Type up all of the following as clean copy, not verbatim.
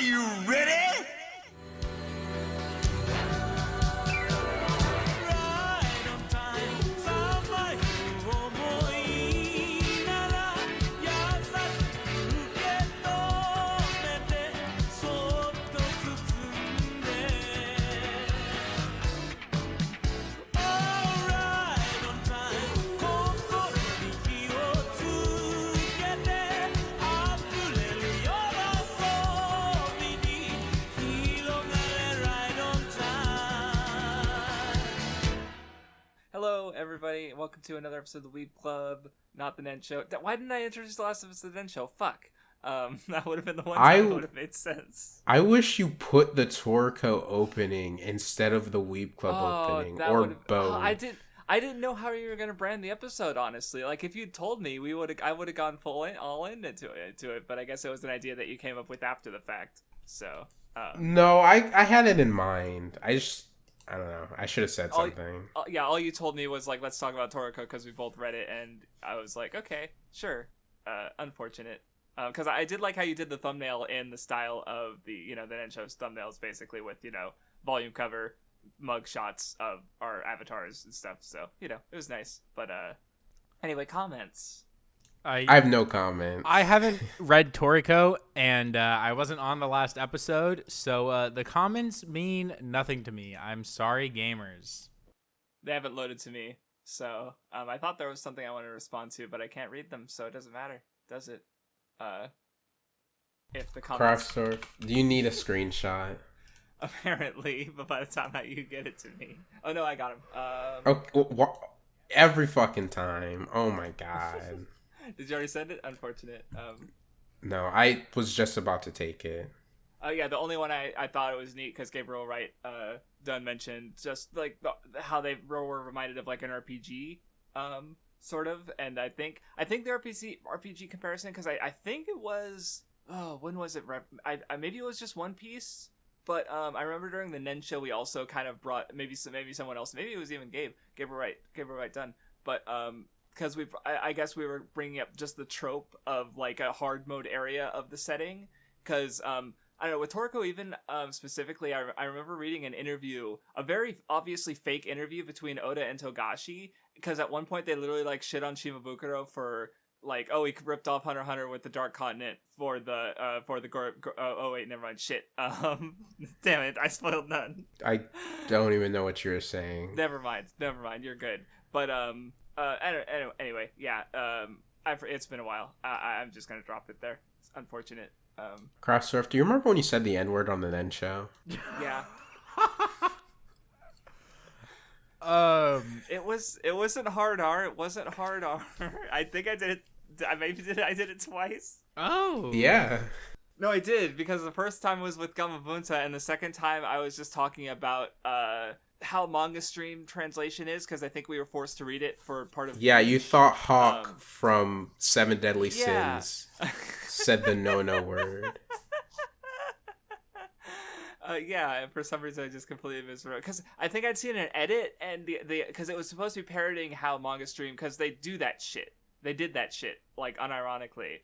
you ready? Hello, everybody. Welcome to another episode of the Weeb Club, not the Nen Show. Why didn't I introduce the last episode of the Nen Show? Fuck. That would have been the one time that would have made sense. I wish you put the Toriko opening instead of the Weeb Club opening, or both. I didn't know how you were gonna brand the episode. Honestly, like if you'd told me, I would have gone all in into it. But I guess it was an idea that you came up with after the fact. So. No, I had it in mind. I don't know. I should have said something. All you told me was like, let's talk about Toriko because we both read it, and I was like, okay, sure. Unfortunate. Because I did like how you did the thumbnail in the style of the Nen Show's thumbnails, basically with, volume cover, mug shots of our avatars and stuff. So, it was nice. But anyway, comments. I have no comment. I haven't read Toriko, and I wasn't on the last episode, so the comments mean nothing to me. I'm sorry, gamers. They haven't loaded to me, so I thought there was something I wanted to respond to, but I can't read them, so it doesn't matter, does it? If the comments... Craftsdwarf, do you need a screenshot? Apparently, but by the time you get it to me... Oh, no, I got him. Every fucking time. Oh, my God. Did you already send it? Unfortunate. No, I was just about to take it. Oh yeah, the only one I thought it was neat because Gabriel Wright done mentioned just like how they were reminded of like an RPG sort of, and I think the RPG comparison, because I think it was when was it? Maybe it was just One Piece, but I remember during the Nen Show we also kind of brought maybe someone else, maybe it was even Gabriel Wright done, but because I guess we were bringing up just the trope of like a hard mode area of the setting, because I don't know, with Toriko even specifically, I remember reading an interview, a very obviously fake interview between Oda and Togashi, because at one point they literally like shit on Shimabukuro for like, oh, he ripped off Hunter x Hunter with the Dark Continent for the oh wait, never mind, shit. Damn it, I spoiled none. I don't even know what you're saying. Never mind, you're good. But anyway, yeah. It's been a while. I'm just gonna drop it there. It's unfortunate. Craftsdwarf, do you remember when you said the N-word on the Nen Show? Yeah. It wasn't hard R. It wasn't hard R. I think I did it. I did it twice. Oh. Yeah. No, I did, because the first time was with Gamabunta, and the second time I was just talking about how manga stream translation is, because I think we were forced to read it for part of... Yeah, you thought Hawk from Seven Deadly Sins said the no word. Yeah, and for some reason I just completely misread, because I think I'd seen an edit, and because it was supposed to be parodying how manga stream, because they do that shit. They did that shit, like, unironically.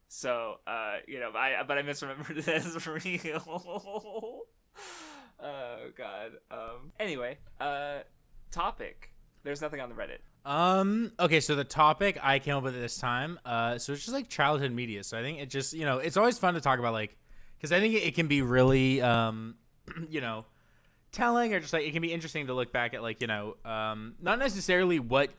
So, but I misremembered it as real. Oh, God. Anyway, topic. There's nothing on the Reddit. Okay, so the topic I came up with this time, so it's just, like, childhood media. So I think it just, it's always fun to talk about, like, because I think it can be really, telling, or just, like, it can be interesting to look back at, like, not necessarily what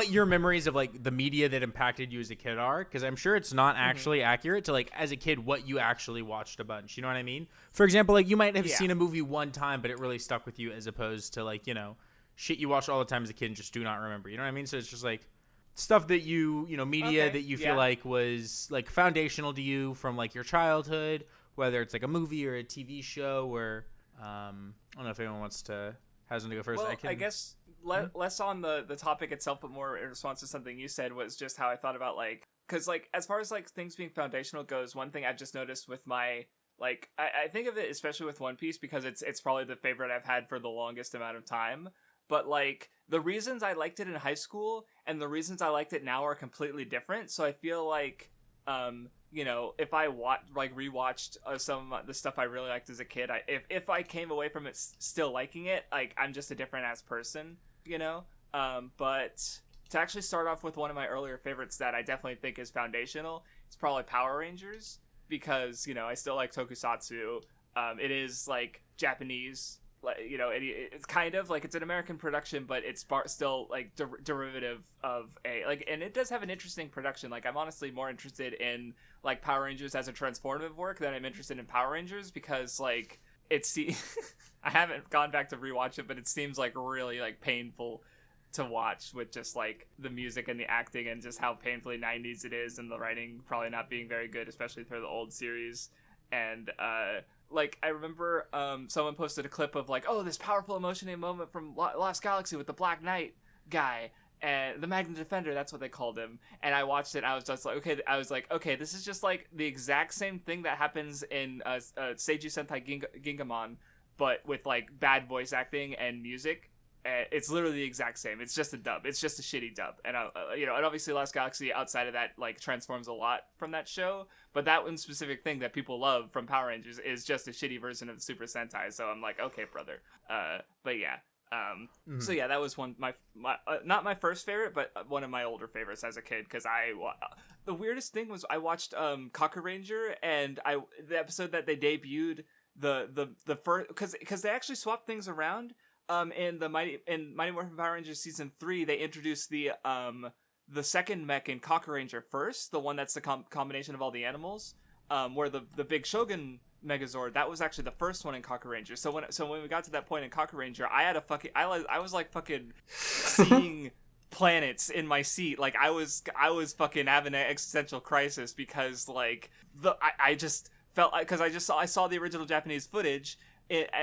your memories of like the media that impacted you as a kid are, because I'm sure it's not actually accurate to like as a kid what you actually watched a bunch. You know what I mean? For example, like you might have seen a movie one time, but it really stuck with you, as opposed to like shit you watched all the time as a kid and just do not remember. You know what I mean? So it's just like stuff that media that you feel like was like foundational to you from like your childhood, whether it's like a movie or a TV show, or I don't know if anyone has one to go first. Well, I guess less on the topic itself, but more in response to something you said, was just how I thought about like, because like as far as like things being foundational goes, one thing I've just noticed with my like I think of it especially with One Piece because it's probably the favorite I've had for the longest amount of time. But like the reasons I liked it in high school and the reasons I liked it now are completely different. So I feel like if I rewatched some of the stuff I really liked as a kid, if I came away from it still liking it, like, I'm just a different ass person, but to actually start off with one of my earlier favorites that I definitely think is foundational, it's probably Power Rangers, because, I still like tokusatsu. It is, like, Japanese, like, it's kind of like, it's an American production, but it's still, like, derivative of and it does have an interesting production. Like, I'm honestly more interested in, like, Power Rangers as a transformative work than I'm interested in Power Rangers, because, like, I haven't gone back to rewatch it, but it seems, like, really, like, painful to watch, with just, like, the music and the acting and just how painfully 90s it is, and the writing probably not being very good, especially for the old series. And like, I remember someone posted a clip of, like, oh, this powerful emotional moment from Lost Galaxy with the Black Knight guy and the Magna Defender, that's what they called him. And I watched it, and I was just like, okay, this is just, like, the exact same thing that happens in Seiju Sentai Gingamon, but with, like, bad voice acting and music. It's literally the exact same. It's just a dub. It's just a shitty dub. And and obviously Lost Galaxy, outside of that, like, transforms a lot from that show. But that one specific thing that people love from Power Rangers is just a shitty version of the Super Sentai. So I'm like, okay, brother. But yeah. So yeah, that was my not my first favorite, but one of my older favorites as a kid. Because the weirdest thing was I watched Kaku Ranger, and the episode that they debuted the first, because they actually swapped things around. In Mighty Morphin Power Rangers Season 3, they introduced the second mech in Kaku Ranger first, the one that's the combination of all the animals, where the big Shogun Megazord, that was actually the first one in Kaku Ranger. So when we got to that point in Kaku Ranger, I was like fucking seeing planets in my seat. Like, I was fucking having an existential crisis, because, like, I just felt, because I saw the original Japanese footage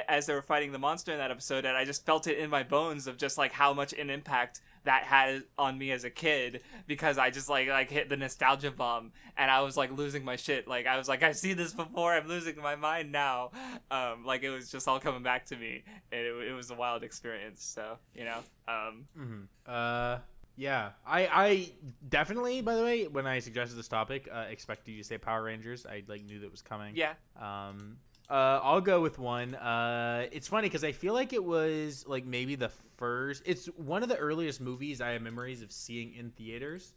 as they were fighting the monster in that episode, and I just felt it in my bones of just, like, how much an impact that had on me as a kid, because I just like hit the nostalgia bomb, and I was, like, losing my shit. Like, I was like, I've seen this before, I'm losing my mind now. Like, it was just all coming back to me, and it was a wild experience. So, yeah, I definitely, by the way, when I suggested this topic, expected you to say Power Rangers. I, like, knew that was coming. Yeah. I'll go with one. It's funny because I feel like it was, like, maybe the first. It's one of the earliest movies I have memories of seeing in theaters.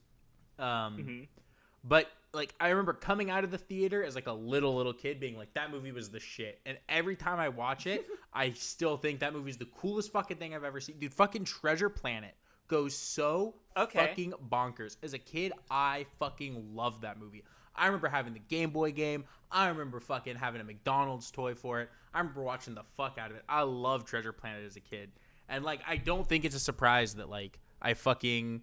But, like, I remember coming out of the theater as, like, a little kid being like, that movie was the shit. And every time I watch it, I still think that movie's the coolest fucking thing I've ever seen. Dude, fucking Treasure Planet goes so fucking bonkers. As a kid, I fucking loved that movie. I remember having the Game Boy game. I remember fucking having a McDonald's toy for it. I remember watching the fuck out of it. I loved Treasure Planet as a kid. And, like, I don't think it's a surprise that, like, I fucking,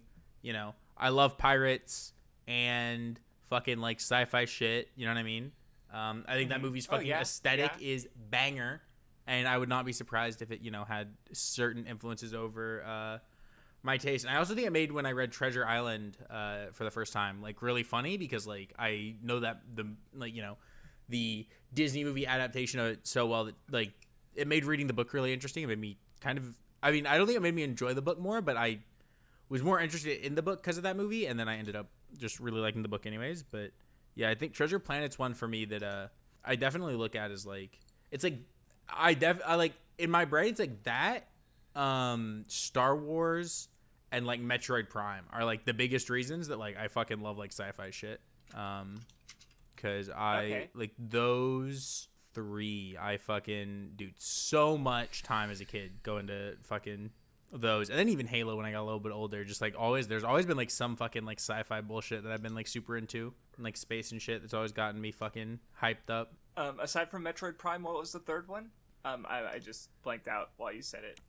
I love pirates and fucking, like, sci-fi shit. You know what I mean? I think that movie's fucking aesthetic is banger. And I would not be surprised if it, had certain influences over my taste. And I also think it made, when I read Treasure Island for the first time, like, really funny, because, like, I know that the Disney movie adaptation of it so well that, like, it made reading the book really interesting. It made me kind of, I mean, I don't think it made me enjoy the book more, but I was more interested in the book because of that movie, and then I ended up just really liking the book anyways. But yeah, I think Treasure Planet's one for me that I definitely look at as, like, it's like I like, in my brain, it's like that Star Wars and, like, Metroid Prime are, like, the biggest reasons that, like, I fucking love, like, sci-fi shit. Because like, those three, I fucking, dude, so much time as a kid going to fucking those. And then even Halo when I got a little bit older, just, like, there's always been, like, some fucking, like, sci-fi bullshit that I've been, like, super into, and, like, space and shit that's always gotten me fucking hyped up. Aside from Metroid Prime, what was the third one? I just blanked out while you said it.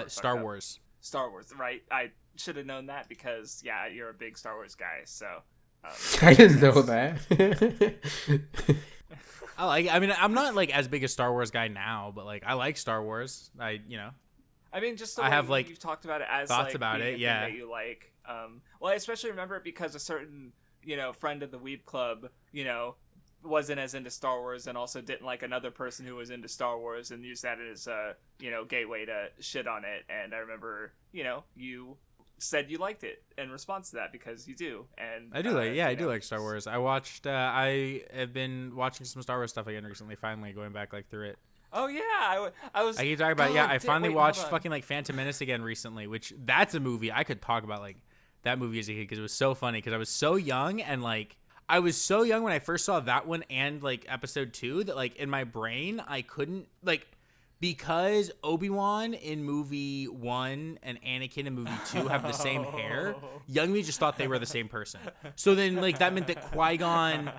Star Wars. Star Wars, right? I should have known that, because, yeah, you're a big Star Wars guy, so... I didn't know that. I mean, I'm not, like, as big a Star Wars guy now, but, like, I like Star Wars. I mean, just the way have, like, you've talked about it as, thoughts like, about it, yeah. That you like. Well, I especially remember it because a certain, friend of the Weeb Club, wasn't as into Star Wars, and also didn't like another person who was into Star Wars, and used that as a, gateway to shit on it. And I remember, you said you liked it in response to that because you do. And I do I do like Star Wars. I watched. I have been watching some Star Wars stuff again recently. Finally, going back like through it. Oh yeah, I was. I keep talking about. I finally watched fucking like Phantom Menace again recently, which that's a movie I could talk about like that movie as a kid because it was so funny because I was so young and like. I was so young when I first saw that one and like episode 2 that like in my brain I couldn't like because Obi-Wan in movie 1 and Anakin in movie 2 have the same hair. Young me just thought they were the same person. So then like that meant that Qui-Gon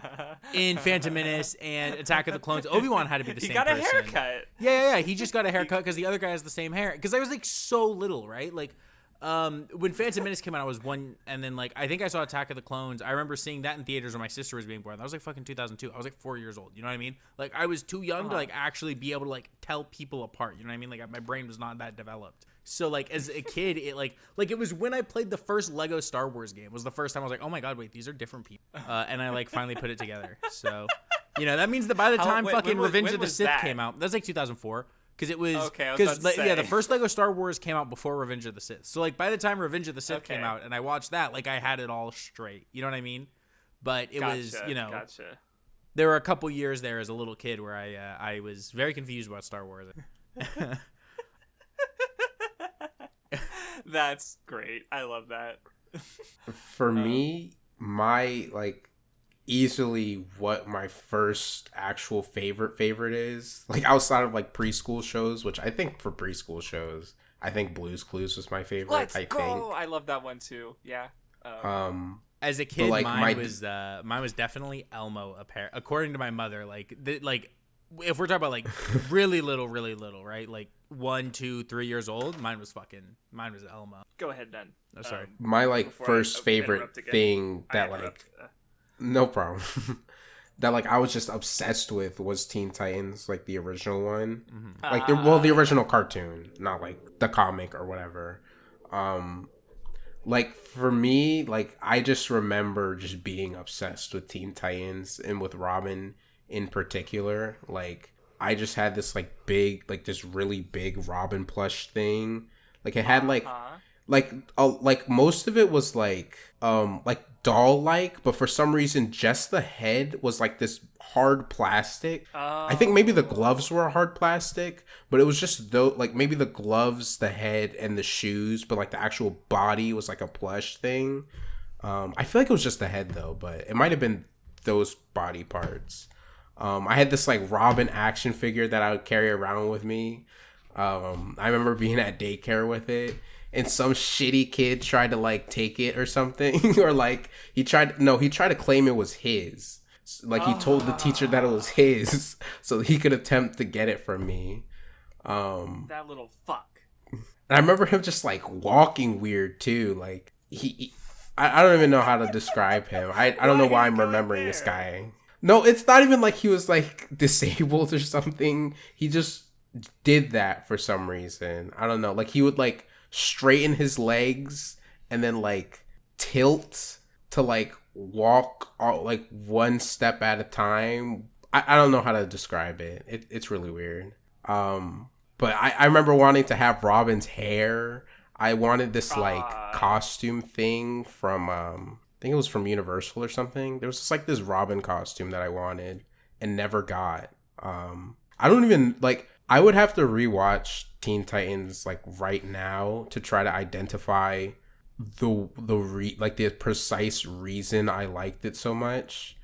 in Phantom Menace and Attack of the Clones, Obi-Wan had to be the same person. He got a haircut. Yeah. He just got a haircut because the other guy has the same hair. Because I was like so little, right? Like. When Phantom Menace came out, I was 1, and then like I think I saw Attack of the Clones. I remember seeing that in theaters when my sister was being born. That was like fucking 2002. I was like 4 years old. You know what I mean? Like I was too young to like actually be able to like tell people apart. You know what I mean? Like my brain was not that developed. So like as a kid, it like it was when I played the first Lego Star Wars game. Was the first time I was like, oh my god, wait, these are different people. And I like finally put it together. So you know that means that by the time Revenge of the Sith came out, that's like 2004. Because it was the first Lego Star Wars came out before Revenge of the Sith. So like by the time Revenge of the Sith came out and I watched that, like I had it all straight. You know what I mean? But it was there were a couple years there as a little kid where I was very confused about Star Wars. That's great. I love that. For me, my like. Easily what my first actual favorite is, like outside of like preschool shows, which I think for preschool shows I think Blue's Clues was my favorite. Let's go. I love that one too. Yeah. As a kid, like, mine was definitely Elmo. According to my mother, like if we're talking about like really little, right? Like 1, 2, 3 years old, mine was Elmo. Go ahead then. Oh, sorry. My like first favorite thing that like. No problem. That like I was just obsessed with was Teen Titans, like the original one, like the original cartoon, not like the comic or whatever. Like for me, like I just remember just being obsessed with Teen Titans and with Robin in particular. Like I just had this like this really big Robin plush thing. Like it had like most of it was like doll like, but for some reason just the head was like this hard plastic. I think maybe the gloves were hard plastic, but it was just like maybe the gloves, the head, and the shoes, but like the actual body was like a plush thing. I feel like it was just the head though, but it might have been those body parts. I had this like Robin action figure that I would carry around with me. I remember being at daycare with it. And some shitty kid tried to like take it or something, or like he tried to claim it was his. Like he told the teacher that it was his, so he could attempt to get it from me. That little fuck. And I remember him just like walking weird too. Like I don't even know how to describe him. I don't know why I'm remembering this guy. No, it's not even like he was like disabled or something. He just did that for some reason. I don't know. Like he would like straighten his legs and then like tilt to like walk like one step at a time. I don't know how to describe it. It's really weird. But I remember wanting to have Robin's hair. I wanted this like costume thing from I think it was from Universal or something. There was just like this Robin costume that I wanted and never got. I don't even like. I would have to rewatch Teen Titans like right now to try to identify the precise reason I liked it so much.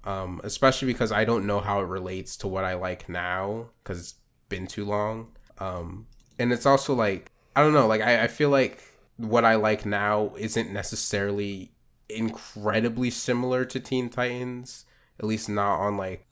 Especially because I don't know how it relates to what I like now because it's been too long. And it's also like I don't know. Like I feel like what I like now isn't necessarily incredibly similar to Teen Titans. At least not on like.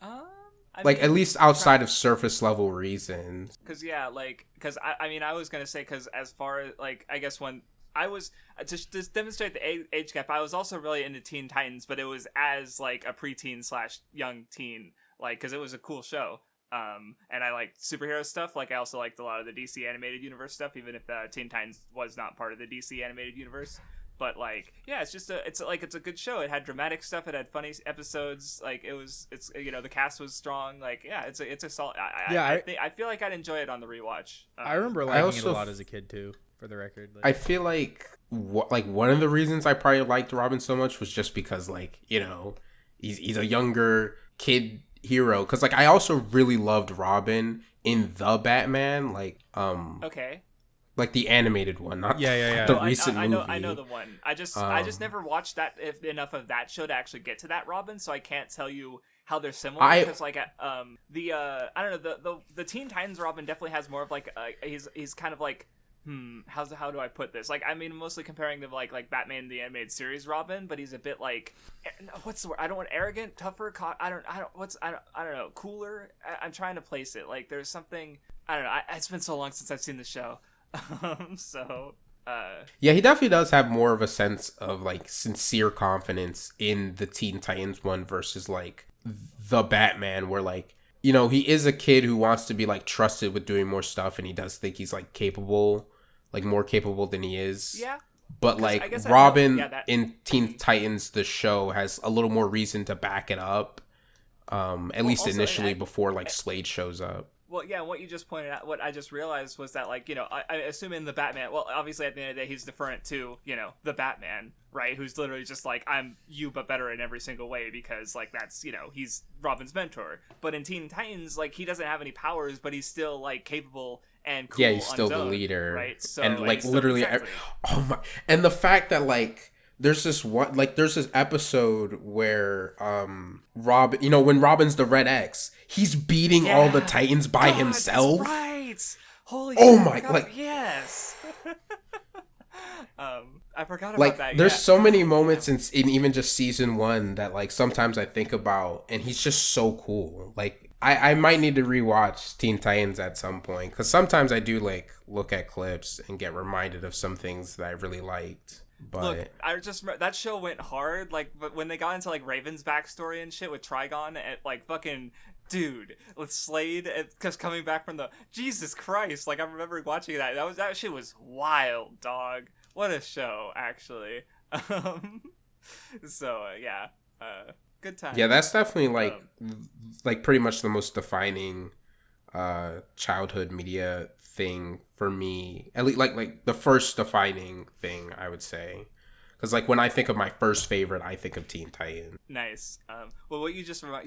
At least outside of surface level reasons. Because I was gonna say because as far as like I guess when I was to demonstrate the age gap, I was also really into Teen Titans, but it was as like a preteen / young teen, like because it was a cool show. And I liked superhero stuff. Like I also liked a lot of the DC animated universe stuff, even if Teen Titans was not part of the DC animated universe. But like, yeah, it's a good show. It had dramatic stuff. It had funny episodes. Like the cast was strong. Like, yeah, it's a solid. I feel like I'd enjoy it on the rewatch. I remember liking it a lot as a kid too. for the record. I feel like one of the reasons I probably liked Robin so much was just because, like, you know, he's a younger kid hero. Because, like, I also really loved Robin in the Batman, like, okay, like the animated one, not the recent movie. I know the one. I just never watched that enough of that show to actually get to that Robin, so I can't tell you how they're similar. Because like I don't know, the Teen Titans Robin definitely has more of like he's kind of like how do I put this? Like, I mean, mostly comparing to like Batman the animated series Robin, but he's a bit like, what's the word? I don't want arrogant, tougher. I don't know, cooler. I'm trying to place it. Like, there's something, I don't know. It's been so long since I've seen the show. Yeah, he definitely does have more of a sense of like sincere confidence in the Teen Titans one versus like the Batman, where like, you know, he is a kid who wants to be like trusted with doing more stuff, and he does think he's like capable, like more capable than he is. Yeah. But like Robin in Teen Titans, the show has a little more reason to back it up. At least also, initially before like Slade shows up. Well, yeah, what you just pointed out, what I just realized was that, like, you know, I assume in the Batman, well, obviously at the end of the day, he's different to, you know, the Batman, right? Who's literally just like, I'm you, but better in every single way, because, like, that's, you know, he's Robin's mentor. But in Teen Titans, like, he doesn't have any powers, but he's still, like, capable and cool. Yeah, he's still the leader. Right? So, and, like, literally, exactly. Oh my, and the fact that, like, there's this episode where Robin, you know, when Robin's the Red X, he's beating all the Titans by himself. That's right. Holy oh shit, my, like, yes. I forgot about like, that. There's so many moments in even just season 1 that like sometimes I think about, and he's just so cool. Like, I might need to rewatch Teen Titans at some point, because sometimes I do like look at clips and get reminded of some things that I really liked. But look, I just that show went hard. Like, but when they got into like Raven's backstory and shit with Trigon, and like fucking dude with Slade, because coming back from the Jesus Christ, like I remember watching that shit was wild, dog. What a show, actually. Yeah, good time. Yeah, that's definitely like pretty much the most defining childhood media thing for me, at least like the first defining thing, I would say, because like when I think of my first favorite, I think of Teen Titans. Nice. Well, what you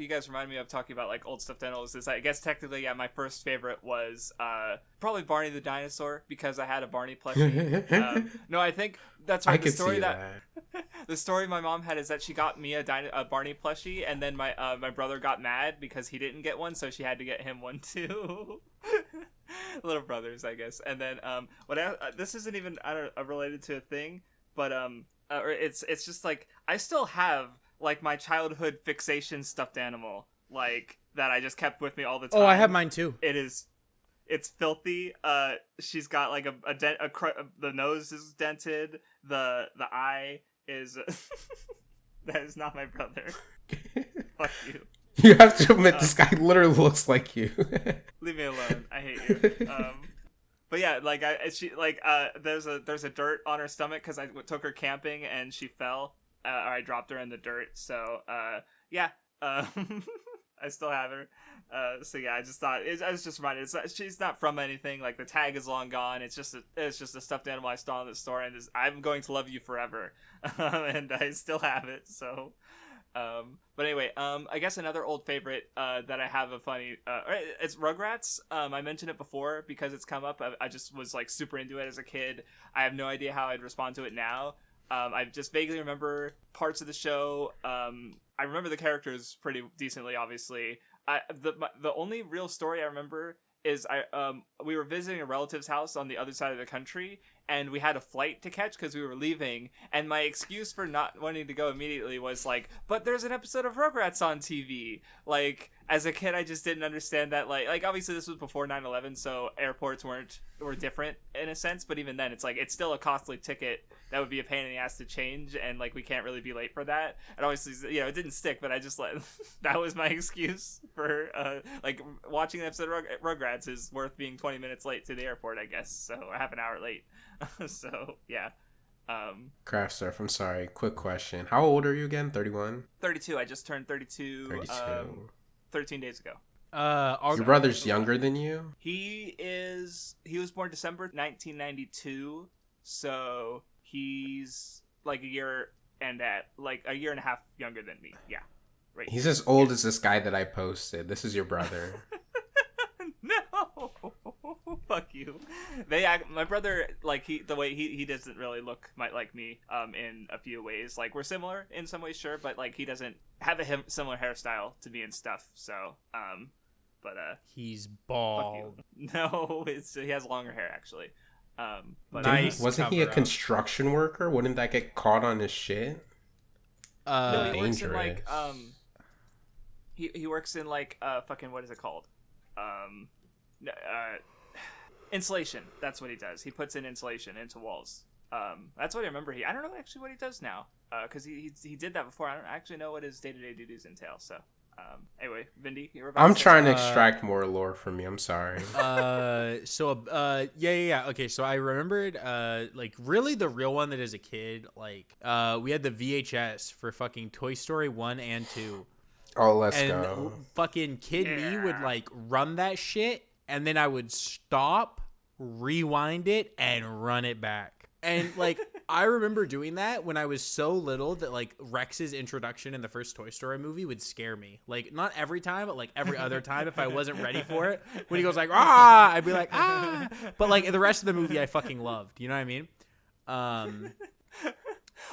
guys remind me of talking about like old stuffed animals is, I guess technically, yeah, my first favorite was probably Barney the dinosaur, because I had a Barney plushie. No, I think that's right. The story my mom had is that she got me a Barney plushie, and then my brother got mad because he didn't get one, so she had to get him one too. Little brothers, I guess. And then this isn't even related to a thing, but it's just like I still have like my childhood fixation stuffed animal, like that I just kept with me all the time. Oh, I have mine too. It's filthy. She's got like a dent. The nose is dented. The eye is. That is not my brother. Fuck you. You have to admit, this guy literally looks like you. Leave me alone. I hate you. But yeah, like there's a dirt on her stomach because I took her camping and she fell, or I dropped her in the dirt. So yeah, I still have her. So yeah, I just thought I was just reminded. She's not from anything. Like, the tag is long gone. It's just a stuffed animal I saw in the store, and I'm going to love you forever, and I still have it. So. But anyway, I guess another old favorite that I have a funny it's Rugrats. I mentioned it before because it's come up. I just was like super into it as a kid. I have no idea how I'd respond to it now. I just vaguely remember parts of the show. I remember the characters pretty decently, obviously. The only real story I remember is we were visiting a relative's house on the other side of the country, and we had a flight to catch because we were leaving, and my excuse for not wanting to go immediately was like, but there's an episode of Rugrats on TV. Like, as a kid, I just didn't understand that, like obviously this was before 9/11, so airports were different in a sense, but even then, it's like, it's still a costly ticket that would be a pain in the ass to change, and like, we can't really be late for that. And obviously, you know, it didn't stick, but I just like that was my excuse for like watching an episode of Rugrats is worth being 20 minutes late to the airport, I guess, so half an hour late. So yeah. Craftsdwarf, I'm sorry, quick question, how old are you again? 31? 32. I just turned 32 32. 13 days ago. Your brother's younger than you? He was born December 1992, so he's like a year and a half younger than me. Yeah. Right. He's as old as this guy that I posted. This is your brother. No. Fuck you. My brother, like, the way he doesn't really look like me in a few ways. Like, we're similar in some ways, sure, but like he doesn't have a similar hairstyle to me and stuff. So but he's bald. No, he has longer hair actually. But Nice. Wasn't he a construction worker? Wouldn't that get caught on his shit? No, he works in like he works in like fucking, what is it called? Insulation. That's what he does. He puts in insulation into walls. That's what I remember. I don't know actually what he does now, because he did that before. I don't actually know what his day-to-day duties entail. So anyway, Vindy, you were about I'm to say trying to extract more lore from you. I'm sorry. Yeah. Okay, so I remembered, like, really the real one that as a kid, like, we had the VHS for fucking Toy Story 1 and 2. Oh, let's and go. Fucking kid me would, like, run that shit, and then I would stop, rewind it, and run it back. And, like, I remember doing that when I was so little that, like, Rex's introduction in the first Toy Story movie would scare me. Like, not every time, but, like, every other time if I wasn't ready for it. When he goes, like, ah, I'd be like, ah. But, like, the rest of the movie I fucking loved. You know what I mean?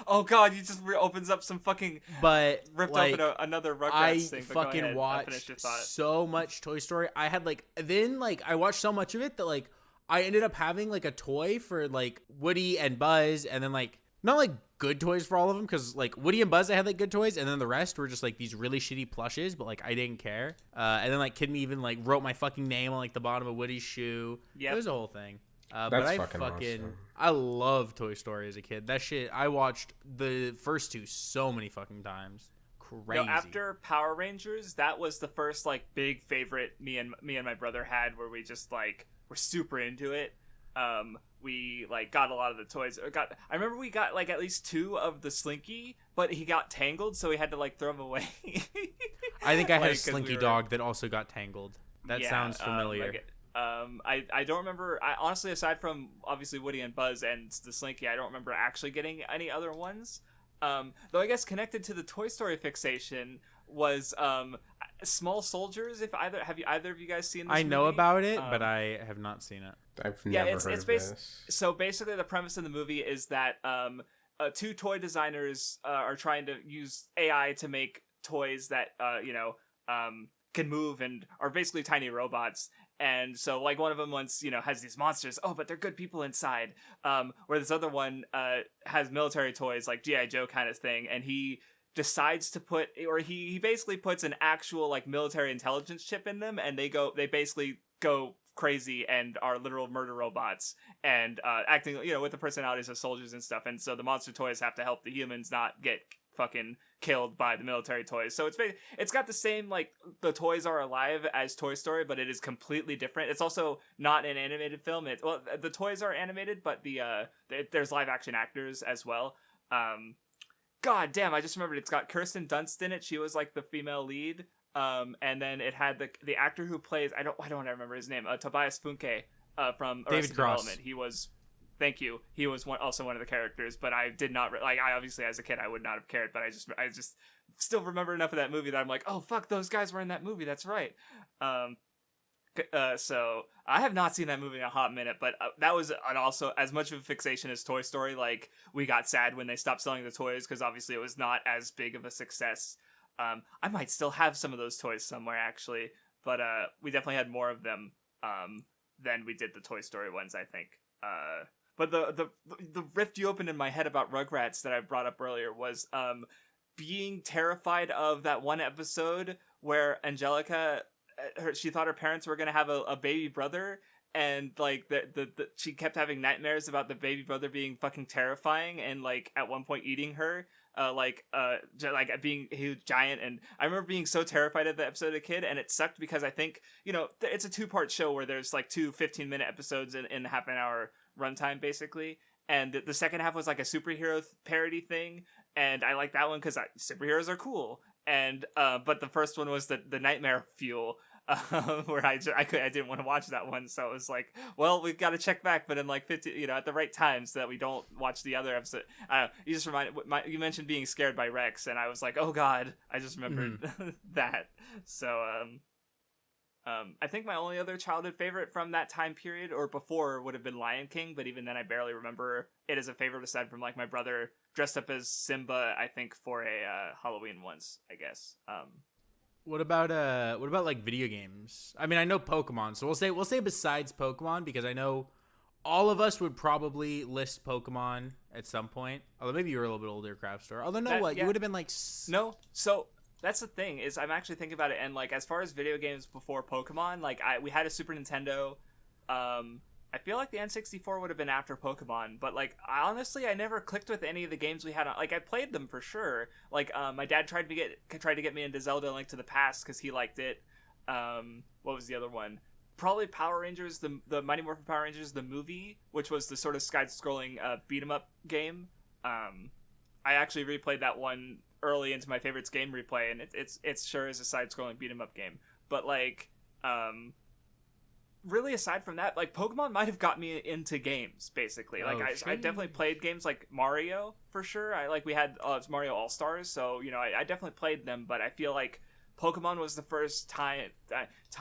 Oh, God, you just opens up some fucking... But, ripped like, open another Rugrats I thing. But fucking watched so much Toy Story. I had, like... Then, like, I watched so much of it that, like, I ended up having, like, a toy for, like, Woody and Buzz, and then, like, not, like, good toys for all of them, because, like, Woody and Buzz, I had, like, good toys, and then the rest were just, like, these really shitty plushes, but, like, I didn't care. And then, like, Kid Me even, like, wrote my fucking name on, like, the bottom of Woody's shoe. Yeah, it was a whole thing. But I fucking awesome. I love Toy Story as a kid. That shit, I watched the first two so many fucking times. Crazy. No, after Power Rangers, that was the first, like, big favorite me and my brother had, where we just, like, were super into it. We, like, got a lot of the toys. I remember we got, like, at least 2 of the Slinky, but he got tangled, so we had to, like, throw him away. I think I had a Slinky dog that also got tangled. That sounds familiar. I don't remember. Honestly, aside from obviously Woody and Buzz and the Slinky, I don't remember actually getting any other ones. Though I guess connected to the Toy Story fixation was Small Soldiers. Have either of you guys seen this I know movie? about it, but I have not seen it. I've never heard of this. So basically, the premise of the movie is that 2 toy designers are trying to use AI to make toys that can move and are basically tiny robots. And so, like, one of them has these monsters. Oh, but they're good people inside. Where this other one has military toys, like G.I. Joe kind of thing. And he decides to he basically puts an actual, like, military intelligence chip in them. And they basically go crazy and are literal murder robots. And acting, with the personalities of soldiers and stuff. And so the monster toys have to help the humans not get fucking killed by the military toys. So it's got the same, like, the toys are alive as Toy Story, but it is completely different. It's also not an animated film. The toys are animated, but there's live action actors as well. God damn, I just remembered it's got Kirsten Dunst in it. She was, like, the female lead. And then it had the actor who plays, I don't remember his name, Tobias Funke from Arrested Development. He was Thank you. He was also one of the characters, but I did not I obviously as a kid I would not have cared, but I just still remember enough of that movie that I'm like, oh fuck, those guys were in that movie. That's right. So I have not seen that movie in a hot minute, but that was also as much of a fixation as Toy Story. Like, we got sad when they stopped selling the toys because obviously it was not as big of a success. I might still have some of those toys somewhere actually, but we definitely had more of them than we did the Toy Story ones, I think. But the rift you opened in my head about Rugrats that I brought up earlier was being terrified of that one episode where Angelica, she thought her parents were going to have a baby brother, and like she kept having nightmares about the baby brother being fucking terrifying and like at one point eating her. Like being a huge giant, and I remember being so terrified of the episode as a kid, and it sucked because I think, it's a 2-part show where there's like 2 15-minute episodes in half an hour runtime basically, and the second half was like a superhero parody thing, and I like that one because superheroes are cool, and but the first one was the nightmare fuel. where I didn't want to watch that one, so it was like, well, we've got to check back, but in like 50, at the right time, so that we don't watch the other episode. You just you mentioned being scared by Rex, and I was like, oh god, I just remembered that. So I think my only other childhood favorite from that time period or before would have been Lion King, but even then I barely remember it as a favorite, aside from like my brother dressed up as Simba, I think, for a Halloween once, I guess. What about like video games? I mean, I know Pokemon, so we'll say besides Pokemon, because I know all of us would probably list Pokemon at some point. Although maybe you were a little bit older, Craftsdwarf. Although you would have been like no. So that's the thing, is I'm actually thinking about it, and like as far as video games before Pokemon, like we had a Super Nintendo. I feel like the N64 would have been after Pokemon, but like I never clicked with any of the games we had on. Like I played them for sure. Like my dad tried to get me into Zelda: Link to the Past because he liked it. What was the other one? Probably Power Rangers, the Mighty Morphin Power Rangers, the movie, which was the sort of side-scrolling beat 'em up game. I actually replayed that one early into my favorites game replay, and it's sure is a side-scrolling beat 'em up game. But like really, aside from that, like Pokemon might have got me into games basically. Like I definitely played games like Mario for sure. We had it's Mario All Stars, so I definitely played them. But I feel like Pokemon was the first time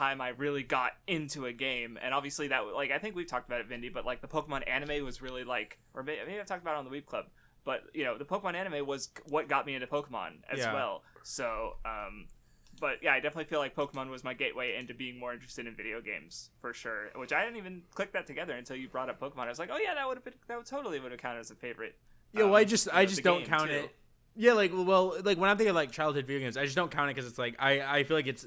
I really got into a game, and obviously that like I think we've talked about it, Vindy, but like the Pokemon anime was really like, or maybe I've talked about it on the Weeb Club, but the Pokemon anime was what got me into Pokemon as well. So but yeah, I definitely feel like Pokemon was my gateway into being more interested in video games for sure. Which I didn't even click that together until you brought up Pokemon. I was like, oh yeah, that would totally have counted as a favorite. Yeah, well, I just don't count it. Yeah, like when I'm thinking of like childhood video games, I just don't count it because it's like I feel like it's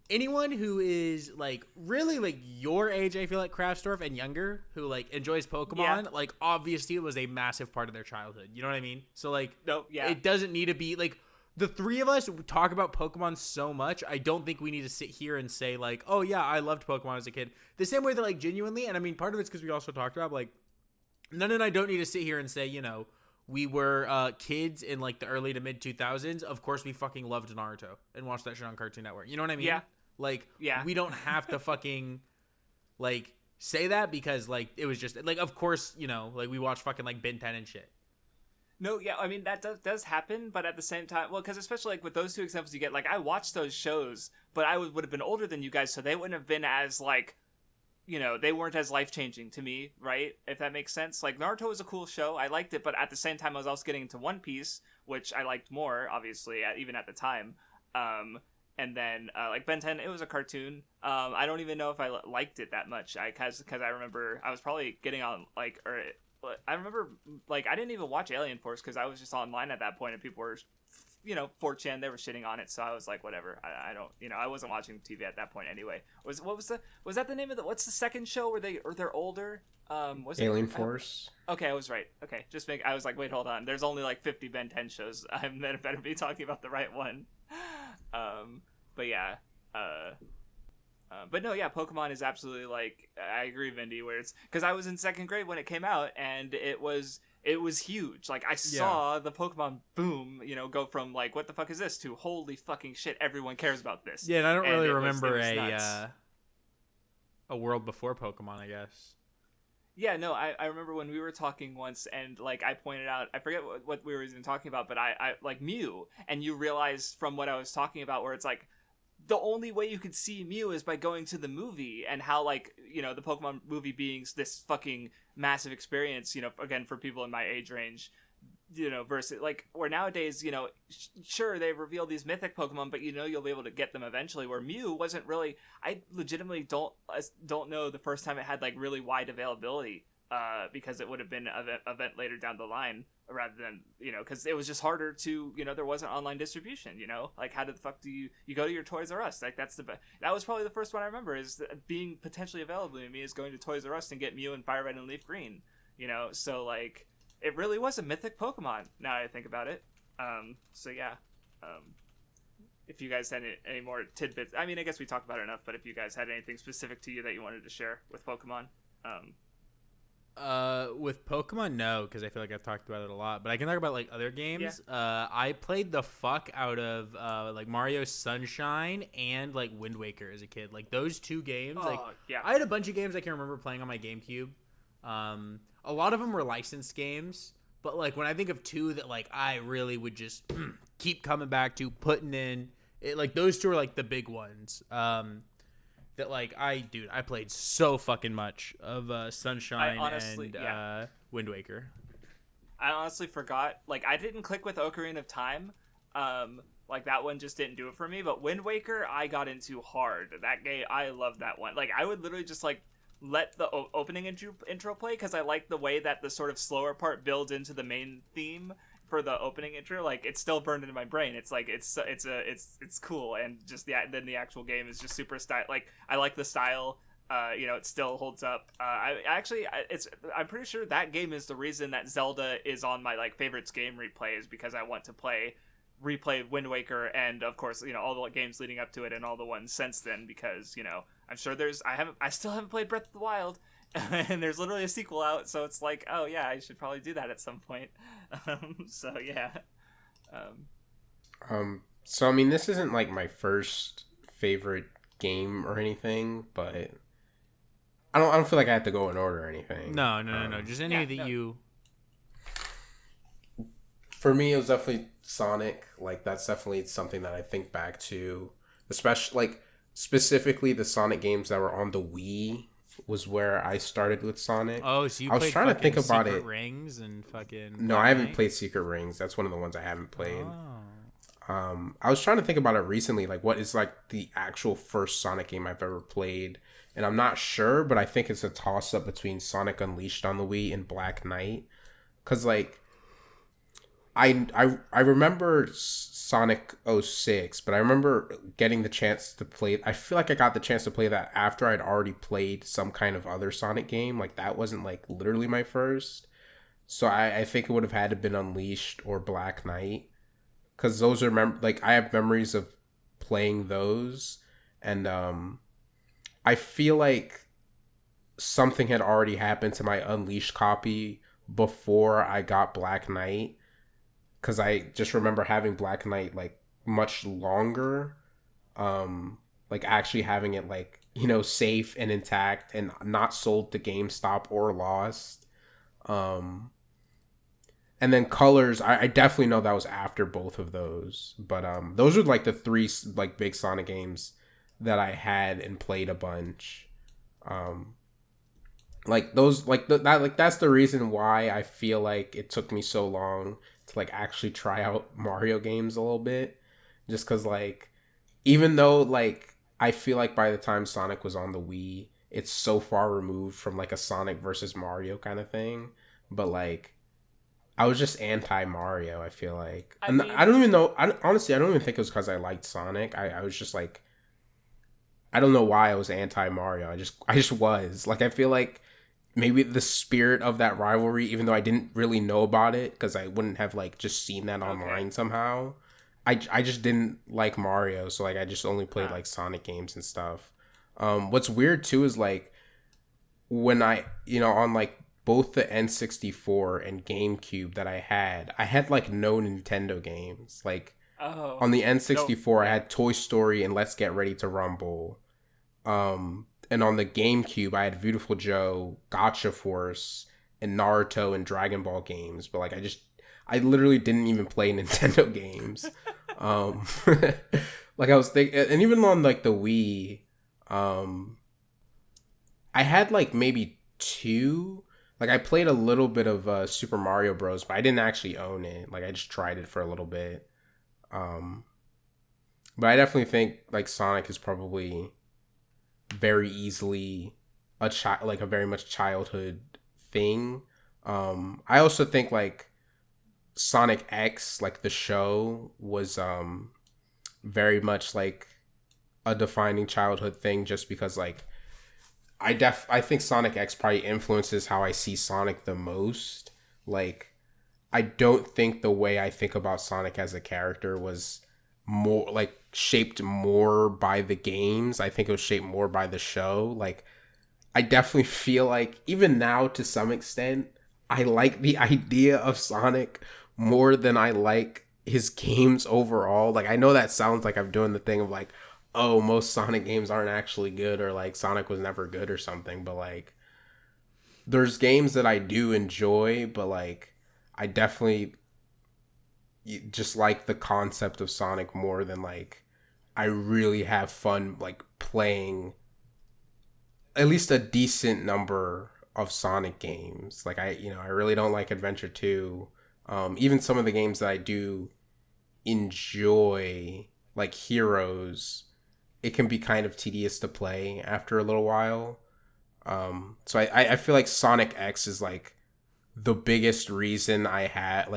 anyone who is like really like your age, I feel like Craftsdwarf and younger, who like enjoys Pokemon, like obviously it was a massive part of their childhood. You know what I mean? So like, it doesn't need to be like. The three of us talk about Pokemon so much, I don't think we need to sit here and say, like, oh, yeah, I loved Pokemon as a kid. The same way that, like, genuinely, and I mean, part of it's because we also talked about, like, None and I don't need to sit here and say, we were kids in, like, the early to mid-2000s. Of course, we fucking loved Naruto and watched that shit on Cartoon Network. You know what I mean? Yeah. Like, we don't have to fucking, like, say that because, like, it was just, like, of course, like, we watched fucking, like, Ben 10 and shit. No, yeah, I mean, that does happen, but at the same time, well, because especially, like, with those two examples you get, like, I watched those shows, but I would have been older than you guys, so they wouldn't have been as, like, they weren't as life-changing to me, right? If that makes sense. Like, Naruto was a cool show, I liked it, but at the same time, I was also getting into One Piece, which I liked more, obviously, even at the time. And then, like, Ben 10, it was a cartoon. I don't even know if I liked it that much, because I remember I was probably getting on, like, I remember, like, I didn't even watch Alien Force because I was just online at that point and people were, 4chan, they were shitting on it. So I was like, whatever. I don't, I wasn't watching TV at that point anyway. Was that the name of what's the second show where they're older? Was Alien Force? Okay, I was right. Okay, I was like, wait, hold on. There's only like 50 Ben 10 shows. I better be talking about the right one. But yeah, but no, yeah, Pokemon is absolutely, like, I agree, Vindy, where it's, because I was in second grade when it came out, and it was huge. Like, I saw the Pokemon boom, go from, like, what the fuck is this, to holy fucking shit, everyone cares about this. Yeah, and I don't really remember a world before Pokemon, I guess. Yeah, no, I remember when we were talking once, and, like, I pointed out, I forget what we were even talking about, but I like, Mew, and you realized from what I was talking about, where it's, like, the only way you could see Mew is by going to the movie, and how, like, the Pokemon movie being this fucking massive experience, again, for people in my age range, versus, like, where nowadays, sure, they've revealed these mythic Pokemon, but you'll be able to get them eventually, where Mew wasn't really, I legitimately don't know the first time it had, like, really wide availability, because it would have been an event later down the line, rather than, because it was just harder to, there wasn't online distribution, like, how the fuck do you go to your Toys R Us? Like, that was probably the first one I remember, is being potentially available to me, is going to Toys R Us and get Mew and Fire Red and Leaf Green, so, like, it really was a mythic Pokemon, now that I think about it. So yeah, if you guys had any more tidbits, I mean, I guess we talked about it enough, but if you guys had anything specific to you that you wanted to share with Pokemon, With Pokemon, no, because I feel like I've talked about it a lot. But I can talk about like other games. Yeah. I played the fuck out of like Mario Sunshine and like Wind Waker as a kid. Like those two games. Like yeah. I had a bunch of games I can remember playing on my GameCube. A lot of them were licensed games, but like when I think of two that like I really would just keep coming back to, putting in it, like those two are like the big ones. That like I played so fucking much of Sunshine and Wind Waker. I honestly forgot. Like I didn't click with Ocarina of Time. Like that one just didn't do it for me. But Wind Waker, I got into hard. That game, I love that one. Like I would literally just like let the opening intro play because I like the way that the sort of slower part builds into the main theme for the opening intro. Like it's still burned into my brain. It's like it's cool, and just then the actual game is just super style. Like I like the style. It still holds up. I'm pretty sure that game is the reason that Zelda is on my like favorites game replay, is because I want to replay Wind Waker, and of course all the games leading up to it and all the ones since then, because I'm sure I still haven't played Breath of the Wild. And there's literally a sequel out, so it's like, oh yeah, I should probably do that at some point. So yeah. So I mean, this isn't like my first favorite game or anything, but I don't feel like I have to go in order or anything. No. Just any that you. For me, it was definitely Sonic. Like that's definitely something that I think back to, especially like specifically the Sonic games that were on the Wii. Was where I started with Sonic. Oh, so you I was played trying to think about Secret it. Rings and fucking. No, I haven't played Secret Rings. That's one of the ones I haven't played. Oh. I was trying to think about it recently, like what is like the actual first Sonic game I've ever played, and I'm not sure, but I think it's a toss up between Sonic Unleashed on the Wii and Black Knight, because like I remember Sonic 06, but I remember getting the chance to play. I feel like I got the chance to play that after I'd already played some kind of other Sonic game. Like that wasn't like literally my first. So I think it would have had to been Unleashed or Black Knight, because those are like I have memories of playing those, and I feel like something had already happened to my Unleashed copy before I got Black Knight. Because I just remember having Black Knight, like, much longer. Like, actually having it, like, safe and intact and not sold to GameStop or lost. And then Colors, I definitely know that was after both of those. But those are, like, the three, like, big Sonic games that I had and played a bunch. Like, those, like, that's the reason why I feel like it took me so long to like actually try out Mario games a little bit, just because like even though like I feel like by the time Sonic was on the Wii, it's so far removed from like a Sonic versus Mario kind of thing, but like I was just anti Mario. I feel like I don't even know. Honestly, I don't even think it was because I liked Sonic. I was just like, I don't know why I was anti Mario. I just was like, I feel like maybe the spirit of that rivalry, even though I didn't really know about it because I wouldn't have like just seen that online somehow. I just didn't like Mario, so like I just only played like Sonic games and stuff. What's weird too is like when I on like both the N64 and GameCube that I had like no Nintendo games. Like on the N64 I had Toy Story and Let's Get Ready to Rumble. And on the GameCube, I had Beautiful Joe, Gotcha Force, and Naruto and Dragon Ball games. But like, I literally didn't even play Nintendo games. Like I was thinking, and even on like the Wii, I had like maybe two. Like I played a little bit of Super Mario Bros, but I didn't actually own it. Like I just tried it for a little bit. But I definitely think like Sonic is probably very easily a very much childhood thing. I also think like Sonic X, like the show, was very much like a defining childhood thing, just because like I think Sonic X probably influences how I see Sonic the most. Like I don't think the way I think about Sonic as a character was more like shaped more by the games. I think it was shaped more by the show. Like I definitely feel like even now to some extent, I like the idea of Sonic more than I like his games overall. Like, I know that sounds like I'm doing the thing of like, oh, most Sonic games aren't actually good, or like Sonic was never good or something, but like there's games that I do enjoy, but like I definitely just like the concept of Sonic more than like I really have fun like playing at least a decent number of Sonic games. Like I really don't like Adventure 2. Even some of the games that I do enjoy, like Heroes, it can be kind of tedious to play after a little while. So I feel like Sonic X is like the biggest reason I have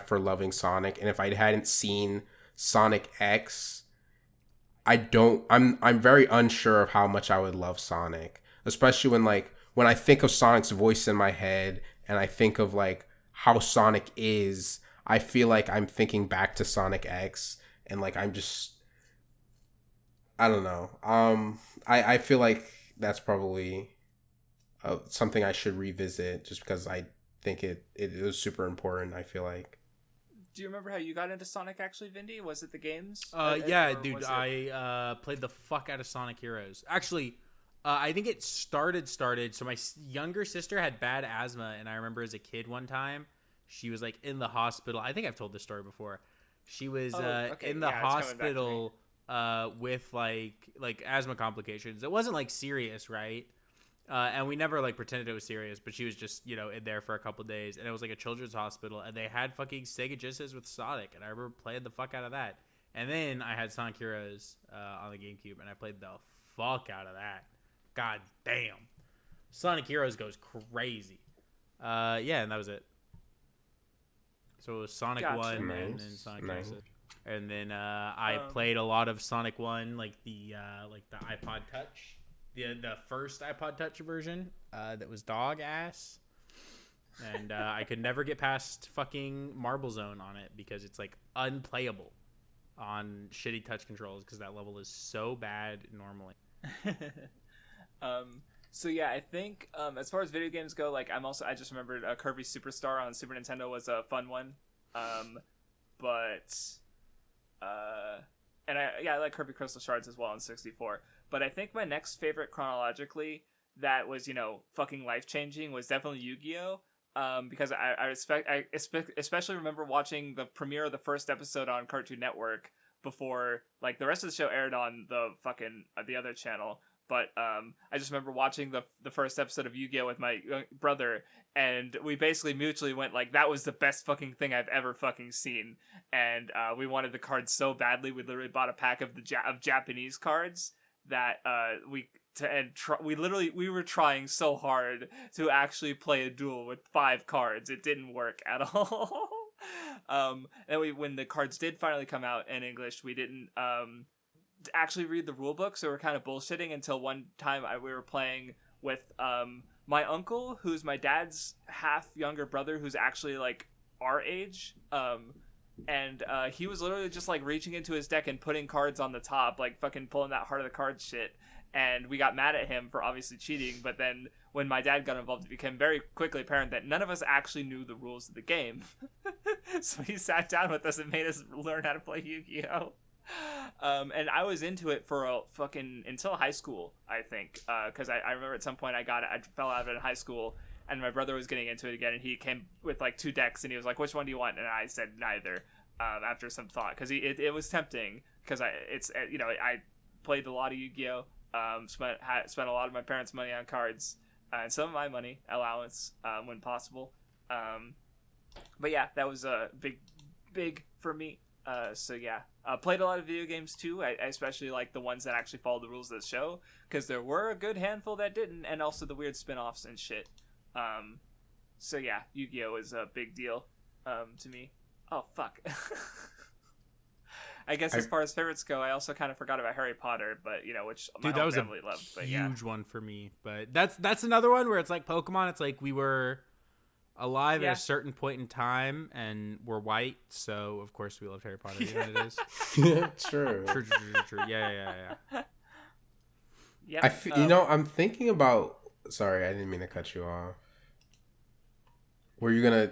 for loving Sonic. And if I hadn't seen Sonic X, I'm very unsure of how much I would love Sonic, especially when I think of Sonic's voice in my head and I think of like how Sonic is, I feel like I'm thinking back to Sonic X, and like I don't know. I feel like that's probably something I should revisit just because I think it was super important, I feel like. Do you remember how you got into Sonic actually, Vindy? Was it the games? Yeah, dude. I played the fuck out of Sonic Heroes. Actually, I think it started. So my younger sister had bad asthma, and I remember as a kid one time, she was like in the hospital. I think I've told this story before. She was in the hospital with like asthma complications. It wasn't like serious, right? And we never like pretended it was serious, but she was just, in there for a couple days, and it was like a children's hospital, and they had fucking Sega Genesis with Sonic, and I remember playing the fuck out of that. And then I had Sonic Heroes on the GameCube, and I played the fuck out of that. God damn, Sonic Heroes goes crazy. Yeah, and that was it. So it was Sonic 1 and then Sonic Genesis. And then I played a lot of Sonic 1, like the iPod Touch. The first iPod Touch version that was dog ass, and I could never get past fucking Marble Zone on it because it's like unplayable on shitty touch controls because that level is so bad normally. So yeah, I think as far as video games go, like I just remembered Kirby Superstar on Super Nintendo was a fun one, and I like Kirby Crystal Shards as well on 64. But I think my next favorite chronologically that was, fucking life-changing was definitely Yu-Gi-Oh! Because I especially remember watching the premiere of the first episode on Cartoon Network before, like, the rest of the show aired on the fucking, the other channel. But I just remember watching the first episode of Yu-Gi-Oh! With my brother, and we basically mutually went, like, that was the best fucking thing I've ever fucking seen. And we wanted the cards so badly, we literally bought a pack of of Japanese cards that we were trying so hard to actually play a duel with 5 cards. It didn't work at all. And when the cards did finally come out in English, we didn't actually read the rule book, so we were kind of bullshitting until one time we were playing with my uncle, who's my dad's half younger brother, who's actually like our age. And he was literally just like reaching into his deck and putting cards on the top, like fucking pulling that heart of the cards shit. And we got mad at him for obviously cheating. But then when my dad got involved, it became very quickly apparent that none of us actually knew the rules of the game. So he sat down with us and made us learn how to play Yu-Gi-Oh! And I was into it for until high school, I think. Because I remember at some point I fell out of it in high school. And my brother was getting into it again, and he came with like 2 decks, and he was like, "Which one do you want?" And I said neither. After some thought, because it was tempting, because I played a lot of Yu-Gi-Oh. Spent a lot of my parents' money on cards, and some of my money allowance when possible. But yeah, that was a big for me. So yeah, played a lot of video games too. I especially like the ones that actually followed the rules of the show, because there were a good handful that didn't, and also the weird spin-offs and shit. So yeah, Yu-Gi-Oh! Is a big deal to me. Oh fuck. I guess as far as favorites go, I also kind of forgot about Harry Potter, but which my whole family loved. But huge one for me. But that's another one where it's like Pokemon. It's like we were alive at a certain point in time, and we're white, so of course we loved Harry Potter. You know what it is? True. True. Yeah. Yeah. I'm thinking about. Sorry, I didn't mean to cut you off. Were you gonna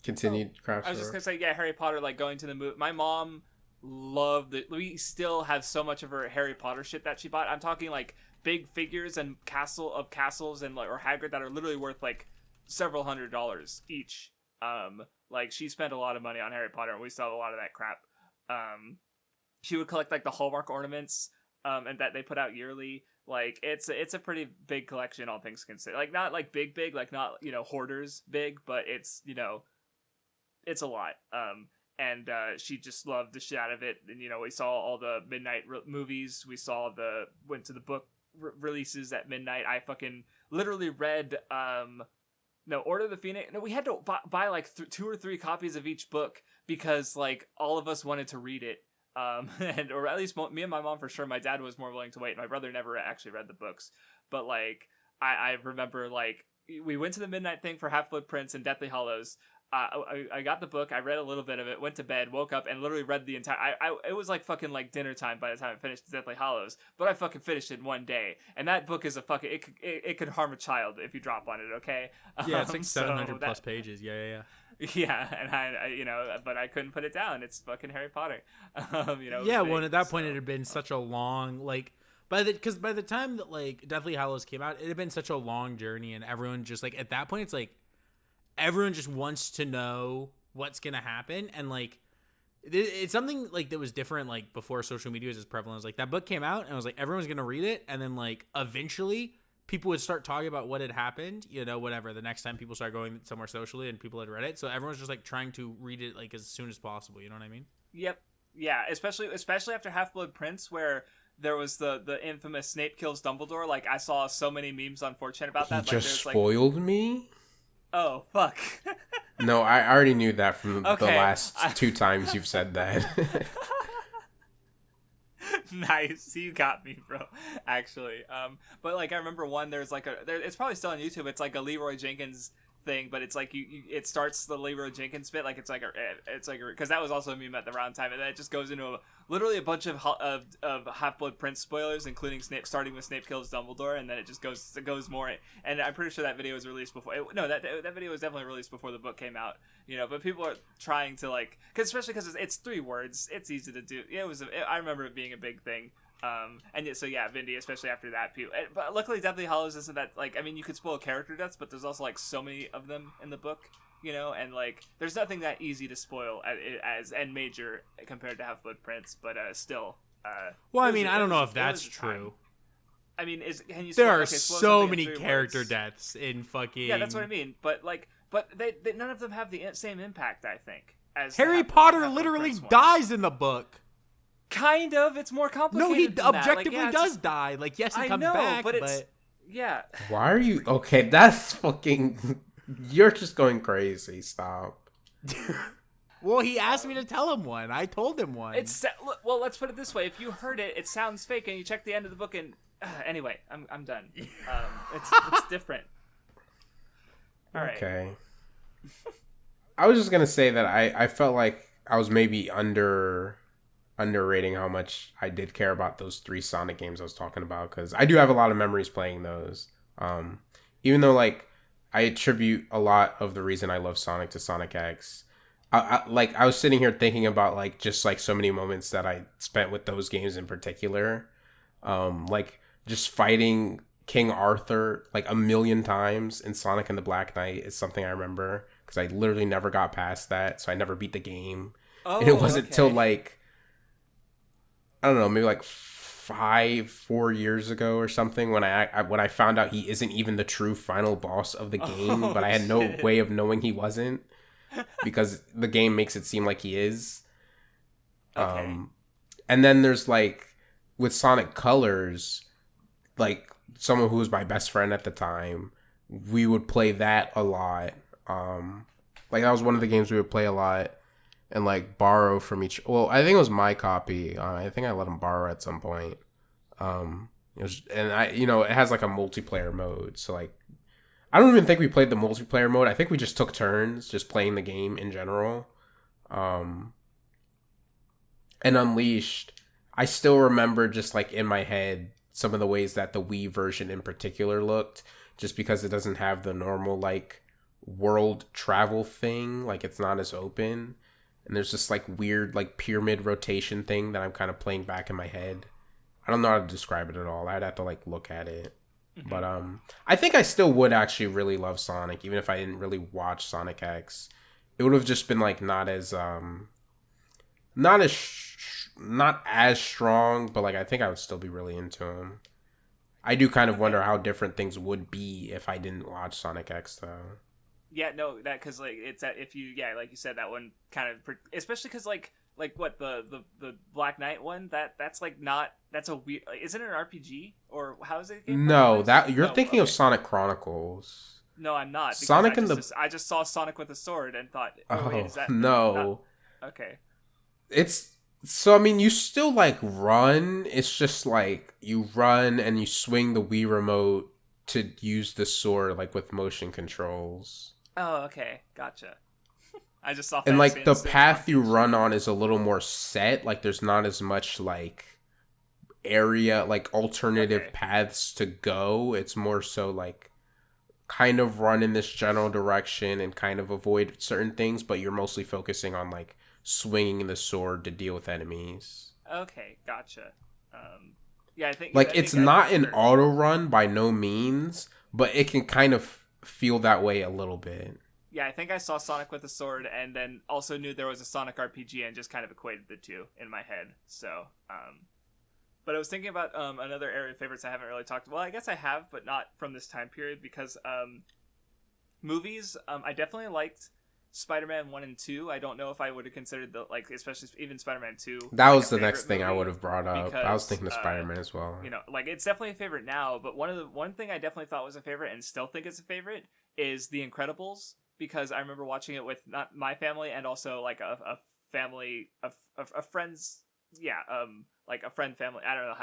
continue Craftsdwarf? I was just gonna say, yeah, Harry Potter, like going to the movie. My mom loved it. We still have so much of her Harry Potter shit that she bought. I'm talking like big figures and castles and like or Hagrid that are literally worth like several $100s each. Like she spent a lot of money on Harry Potter, and we still have a lot of that crap. She would collect like the Hallmark ornaments, and that they put out yearly. Like it's a pretty big collection, all things considered. Like not like big, like not hoarders big, but it's it's a lot. And she just loved the shit out of it. And we saw all the midnight movies. We went to the book releases at midnight. I fucking literally read Order of the Phoenix. No, we had to buy like 2 or 3 copies of each book because like all of us wanted to read it. Or at least me and my mom for sure. My dad was more willing to wait. My brother never actually read the books, but like I remember like we went to the midnight thing for Half-Blood Prince and Deathly Hallows. I got the book. I read a little bit of it. Went to bed. Woke up and literally read the entire. It was like fucking like dinner time by the time I finished Deathly Hallows. But I fucking finished it in one day. And that book is a fucking. It could harm a child if you drop on it. Okay. Yeah, it's like 700 plus pages. Yeah. Yeah, and but I couldn't put it down. It's fucking Harry Potter. Yeah, well, at that point it had been such a long by the time that like Deathly Hallows came out, it had been such a long journey, and everyone just like at that point it's like everyone just wants to know what's gonna happen, and like it's something like that was different like before social media was as prevalent. It was like that book came out, and I was like everyone's gonna read it, and then like eventually people would start talking about what had happened, whatever. The next time people start going somewhere socially and people had read it. So everyone's just like trying to read it like as soon as possible. You know what I mean? Yep. Yeah. Especially after Half-Blood Prince, where there was the infamous Snape kills Dumbledore. Like I saw so many memes on 4chan about that. He just spoiled me? Oh, fuck. No, I already knew that from the last 2 times you've said that. Nice, you got me, bro. Actually, but like I remember one. There's like it's probably still on YouTube. It's like a Leroy Jenkins thing, but it's like it starts the Leroy Jenkins bit, like it's like because that was also a meme at the round time, and then it just goes into literally a bunch of Half-Blood Prince spoilers, including Snape, starting with Snape kills Dumbledore, and then it just goes more. And I'm pretty sure that video was released before. That video was definitely released before the book came out. But people are trying to especially because it's 3 words, it's easy to do. I remember it being a big thing. Vindy, especially after that, people. But luckily, Deathly Hallows isn't that you could spoil character deaths, but there's also so many of them in the book, and there's nothing that easy to spoil as and major compared to Half-Blood Prince, but still. Well, I don't know if that's true. I mean, can you? There are so many character deaths in fucking. Yeah, that's what I mean. But they none of them have the same impact, I think, as Harry Potter literally dies in the book. Kind of. It's more complicated. No, he than objectively does die. Yes, he comes back, but yeah. Why are you okay? That's fucking. You're just going crazy. Stop. Well, he asked me to tell him one. I told him one. Well, let's put it this way: if you heard it, it sounds fake, and you check the end of the book, and anyway, I'm done. It's different. All right. Okay. I was just gonna say that I felt like I was maybe underrating how much I did care about those 3 Sonic games I was talking about, because I do have a lot of memories playing those. Even though I attribute a lot of the reason I love Sonic to Sonic X. I was sitting here thinking about just so many moments that I spent with those games in particular. Just fighting King Arthur a million times in Sonic and the Black Knight is something I remember, because I literally never got past that, so I never beat the game. And it wasn't till I don't know, maybe 4 years ago or something when I found out he isn't even the true final boss of the game, but I had no way of knowing he wasn't, because the game makes it seem like he is. Okay. And then there's with Sonic Colors, someone who was my best friend at the time, we would play that a lot. That was one of the games we would play a lot. And borrow from each. Well, I think it was my copy. I think I let him borrow at some point. It has a multiplayer mode. So I don't even think we played the multiplayer mode. I think we just took turns just playing the game in general. And Unleashed, I still remember just in my head some of the ways that the Wii version in particular looked, just because it doesn't have the normal like world travel thing. Like it's not as open, and there's this like weird like pyramid rotation thing that I'm kind of playing back in my head. I don't know how to describe it at all. I'd have to like look at it. Mm-hmm. But I think I still would actually really love Sonic, even if I didn't really watch Sonic X. It would have just been like not as strong, but like I think I would still be really into him. I do kind of wonder how different things would be if I didn't watch Sonic X though. Yeah, no, that because like it's that if you like you said that one kind of especially because like what the Black Knight one that's like not that's a weird isn't it an RPG or how is it? No, that you're thinking of Sonic Chronicles. No, I'm not. Sonic I just saw Sonic with a sword and thought, wait, is that no? Not... Okay, it's so I mean you still like run. It's just like you run and you swing the Wii remote to use the sword like with motion controls. Oh, okay, gotcha. I just saw. And like the path you run on is a little more set. Like there's not as much like area, like alternative paths to go. It's more so like kind of run in this general direction and kind of avoid certain things, but you're mostly focusing on like swinging the sword to deal with enemies. Okay, gotcha. Yeah, I think like it's not an auto run by no means, but it can kind of feel that way a little bit. Yeah, I think I saw Sonic with a sword and then also knew there was a Sonic RPG and just kind of equated the two in my head. So, but I was thinking about another area of favorites I haven't really talked about. Well, I guess I have, but not from this time period because movies, I definitely liked Spider-Man 1 and 2. I don't know if I would have considered especially even Spider-Man 2. That was the next thing I would have brought up. Because, I was thinking of Spider-Man as well. You know, like it's definitely a favorite now, but one thing I definitely thought was a favorite and still think it's a favorite is The Incredibles. Because I remember watching it with not my family and also like a family of friends. Yeah, like a friend family. I don't know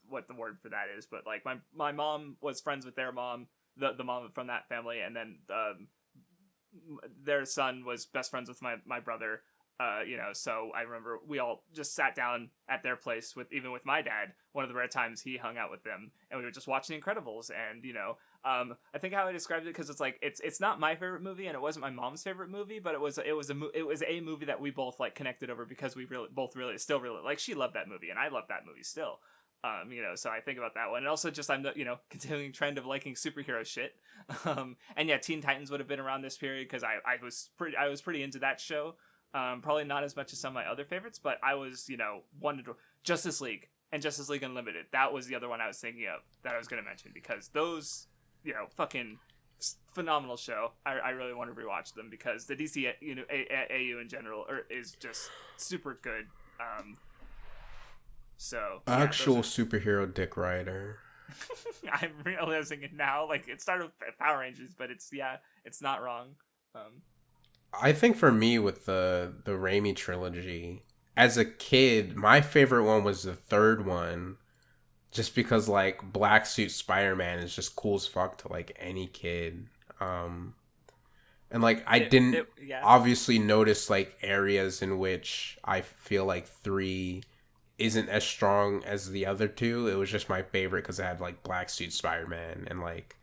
what the word for that is, but like my mom was friends with their mom, the mom from that family, and then their son was best friends with my brother. You know, so I remember we all just sat down at their place with my dad. One of the rare times he hung out with them, and we were just watching The Incredibles. And you know, I think how I described it because it's like it's not my favorite movie, and it wasn't my mom's favorite movie, but it was a movie that we both like connected over because we both really still really like. She loved that movie, and I loved that movie still. You know, so I think about that one, and also just I'm the continuing trend of liking superhero shit. And yeah, Teen Titans would have been around this period because I was pretty into that show. Probably not as much as some of my other favorites, but I was, wanted to Justice League and Justice League Unlimited. That was the other one I was thinking of that I was going to mention because those, fucking phenomenal show. I really want to rewatch them because the DC, AU in general is just super good. So yeah, actual superhero Dick Rider. I'm realizing it now. Like it started with Power Rangers, but it's not wrong. I think for me with the Raimi trilogy, as a kid, my favorite one was the third one, just because like Black Suit Spider-Man is just cool as fuck to like any kid. And like I didn't obviously notice like areas in which I feel like 3 isn't as strong as the other two. It was just my favorite because it had like Black Suit Spider-Man and like,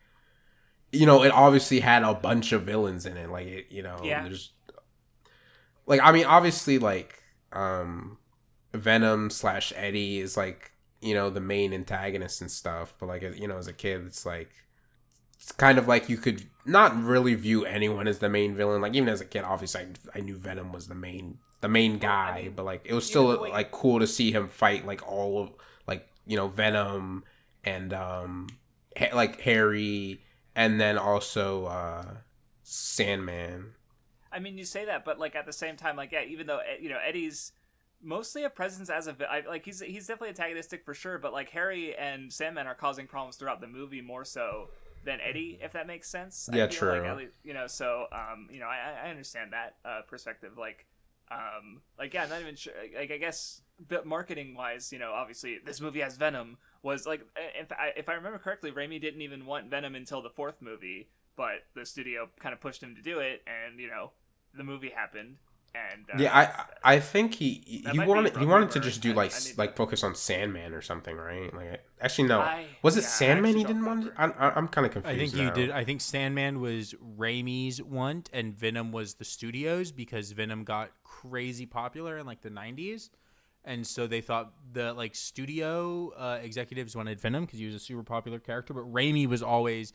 it obviously had a bunch of villains in it. Like, there's like, I mean, obviously like, Venom / Eddie is like, the main antagonist and stuff. But like, as a kid, it's like, it's kind of like you could not really view anyone as the main villain. Like even as a kid, obviously I knew Venom was the main guy, but like, it was still like cool to see him fight like all of like, Venom and, like Harry, and then also Sandman. I mean, you say that, but like at the same time, like even though Eddie's mostly a presence as he's definitely antagonistic for sure, but like Harry and Sandman are causing problems throughout the movie more so than Eddie, if that makes sense. Yeah, true. Like, so I understand that perspective. Like yeah, I'm not even sure. Like I guess, but marketing wise, obviously this movie has Venom. Was like, if I remember correctly, Raimi didn't even want Venom until the 4th movie, but the studio kind of pushed him to do it, and the movie happened, And Yeah, I think he that might be wanted a he wanted to rumor. just do I need to- focus on Sandman or something, right? Like actually no, was it I Sandman actually he don't didn't want? remember. I'm kind of I confused think you now. did. I think Sandman was Raimi's want, and Venom was the studio's because Venom got crazy popular in like the 90s. And so they thought the like studio executives wanted Venom because he was a super popular character, but Raimi was always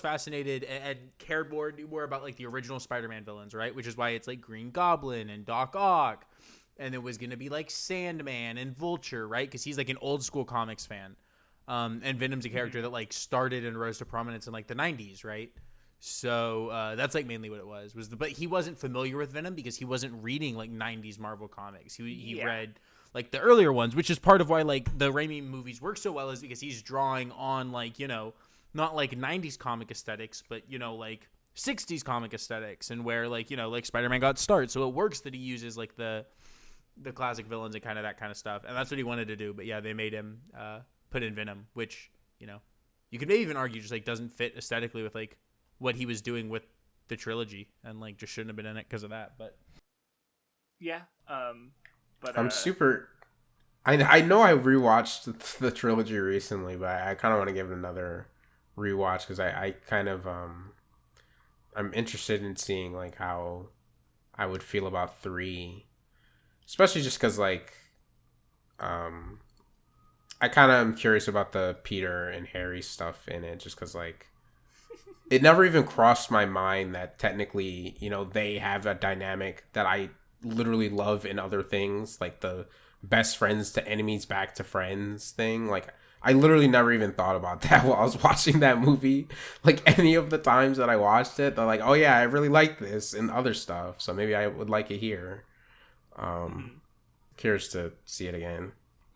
fascinated and cared more about like the original Spider-Man villains, right? Which is why it's like Green Goblin and Doc Ock, and it was gonna be like Sandman and Vulture, right? Because he's like an old school comics fan, and Venom's a character that like started and rose to prominence in like the 90s, right? So that's like mainly what it was. But he wasn't familiar with Venom because he wasn't reading like 90s Marvel comics. He read like the earlier ones, which is part of why like the Raimi movies work so well, is because he's drawing on like, you know, not like 90s comic aesthetics, but, you know, like 60s comic aesthetics, and where like, you know, like Spider-Man got started. So it works that he uses like the classic villains and kind of that kind of stuff. And that's what he wanted to do. But yeah, they made him put in Venom, which, you know, you could maybe even argue just like doesn't fit aesthetically with like what he was doing with the trilogy, and like just shouldn't have been in it because of that. But yeah, but I'm super. I know I rewatched the trilogy recently, but I kind of want to give it another rewatch because I kind of I'm interested in seeing like how I would feel about 3, especially just because like I kind of am curious about the Peter and Harry stuff in it, just because like it never even crossed my mind that technically, you know, they have a dynamic that I literally love in other things, like the best friends to enemies back to friends thing. Like I literally never even thought about that while I was watching that movie. Like any of the times that I watched it, they're like, oh yeah, I really like this and other stuff, so maybe I would like it here. Curious to see it again.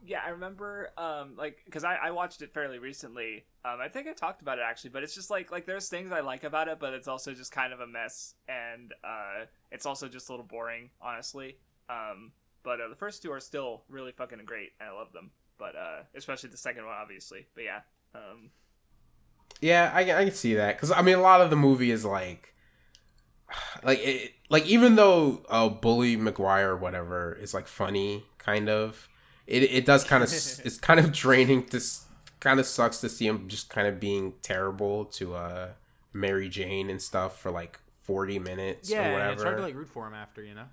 yeah, I remember like because I watched it fairly recently. I think I talked about it actually, but it's just like there's things I like about it, but it's also just kind of a mess, and it's also just a little boring, honestly. But the first 2 are still really fucking great, and I love them. But especially the second one, obviously. But yeah, Yeah, I can see that because I mean a lot of the movie is like even though Bully McGuire or whatever is like funny, kind of it does kind of it's kind of draining to kind of sucks to see him just kind of being terrible to Mary Jane and stuff for like 40 minutes or whatever. And it's hard to like root for him after, you know.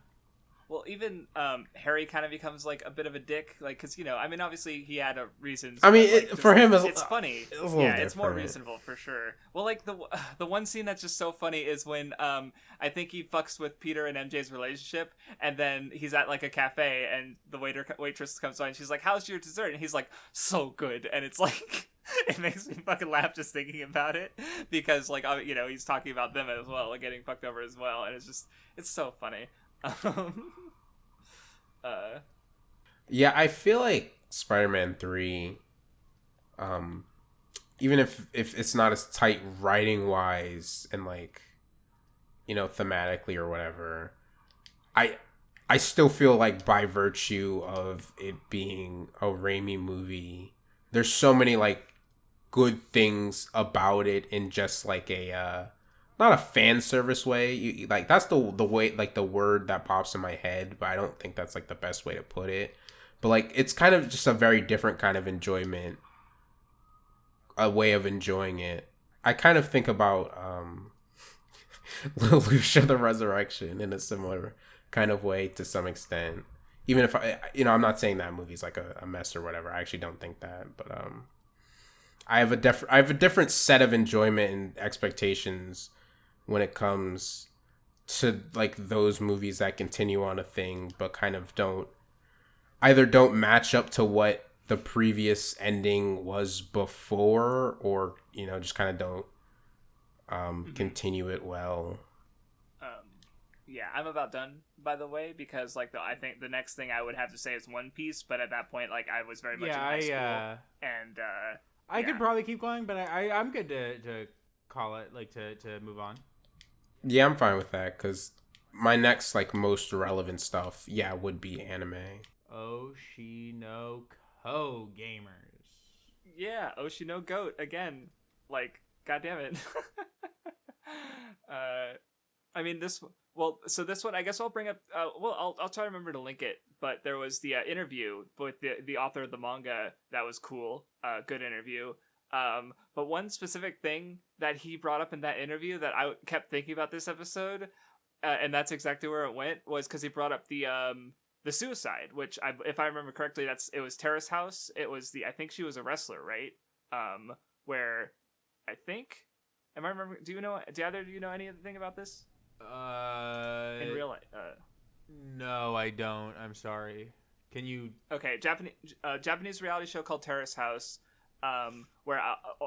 well, even Harry kind of becomes like a bit of a dick, like because, you know, I mean, obviously he had a reasons. I mean, but, like, for him, it's funny. It's more different. reasonable for sure. Well, like the one scene that's just so funny is when I think he fucks with Peter and MJ's relationship, and then he's at like a cafe, and the waitress comes by, and she's like, "How's your dessert?" And he's like, "So good," and it's like. It makes me fucking laugh just thinking about it because, like, you know, he's talking about them as well, like getting fucked over as well, and it's so funny. Yeah, I feel like Spider-Man 3, even if it's not as tight writing wise and like, you know, thematically or whatever, I still feel like by virtue of it being a Raimi movie, there's so many like good things about it in just like a not a fan service way. You like that's the way, like the word that pops in my head, but I don't think that's like the best way to put it. But like it's kind of just a very different kind of enjoyment, a way of enjoying it. I kind of think about Lucia the Resurrection in a similar kind of way to some extent. Even if I'm not saying that movie's like a mess or whatever. I actually don't think that, but I have a different set of enjoyment and expectations when it comes to like those movies that continue on a thing but kind of don't match up to what the previous ending was before, or you know, just kind of don't continue it well. Yeah, I'm about done, by the way, because like I think the next thing I would have to say is One Piece, but at that point, like I was very much in high school, and I could probably keep going, but I'm good to call it, like to move on. Yeah, I'm fine with that because my next like most relevant stuff, would be anime. Oshi no Ko gamers. Yeah, Oshi no Goat again. Like, goddamn it. I mean, this Well, so this one, I guess I'll bring up. I'll try to remember to link it. But there was the interview with the author of the manga that was cool. Good interview. But one specific thing that he brought up in that interview that I kept thinking about this episode, and that's exactly where it went, was because he brought up the suicide, which if I remember correctly, it was Terrace House. It was I think she was a wrestler, right? Where I think, am I remember? Do either of you know anything about this? In real life? No, I don't. I'm sorry. Can you? Okay, Japanese reality show called Terrace House. Where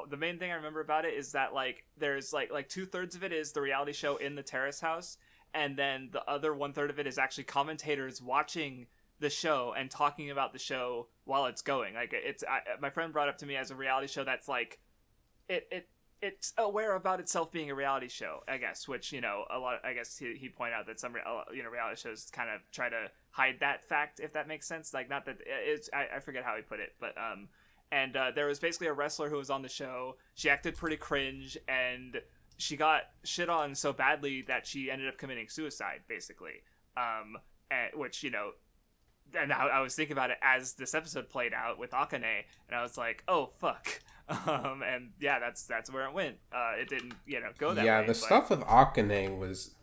the main thing I remember about it is that like there's like 2/3 of it is the reality show in the Terrace House, and then the other 1/3 of it is actually commentators watching the show and talking about the show while it's going. Like my friend brought up to me as a reality show that's like it's aware about itself being a reality show, I guess, which, a lot, I guess he pointed out that some, reality shows kind of try to hide that fact, if that makes sense. Like, not that it's, I forget how he put it, but, and there was basically a wrestler who was on the show. She acted pretty cringe, and she got shit on so badly that she ended up committing suicide, basically. Which, and I was thinking about it as this episode played out with Akane, and I was like, oh, fuck. And yeah, that's where it went. It didn't, go that way. Yeah, the stuff with Akane was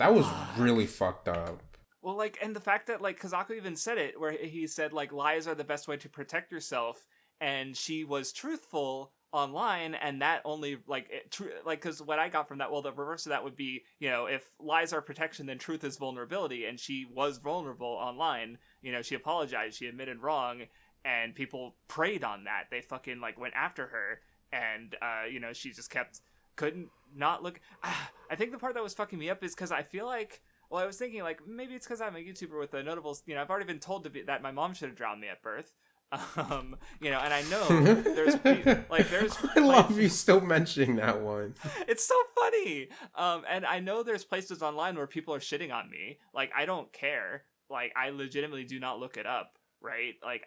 really fucked up. Well, like, and the fact that, like, Kazaku even said it, where he said, like, lies are the best way to protect yourself, and she was truthful online, and that only, like, because what I got from that, well, the reverse of that would be, if lies are protection, then truth is vulnerability, and she was vulnerable online. She apologized, she admitted wrong, and people preyed on that. They fucking, like, went after her, and, she just couldn't not look. I think the part that was fucking me up is because I feel like, well, I was thinking, like, maybe it's because I'm a YouTuber with a notable, I've already been told that my mom should have drowned me at birth. And I know there's I love you still mentioning that one. It's so funny. And I know there's places online where people are shitting on me. Like, I don't care. Like, I legitimately do not look it up. Right? Like,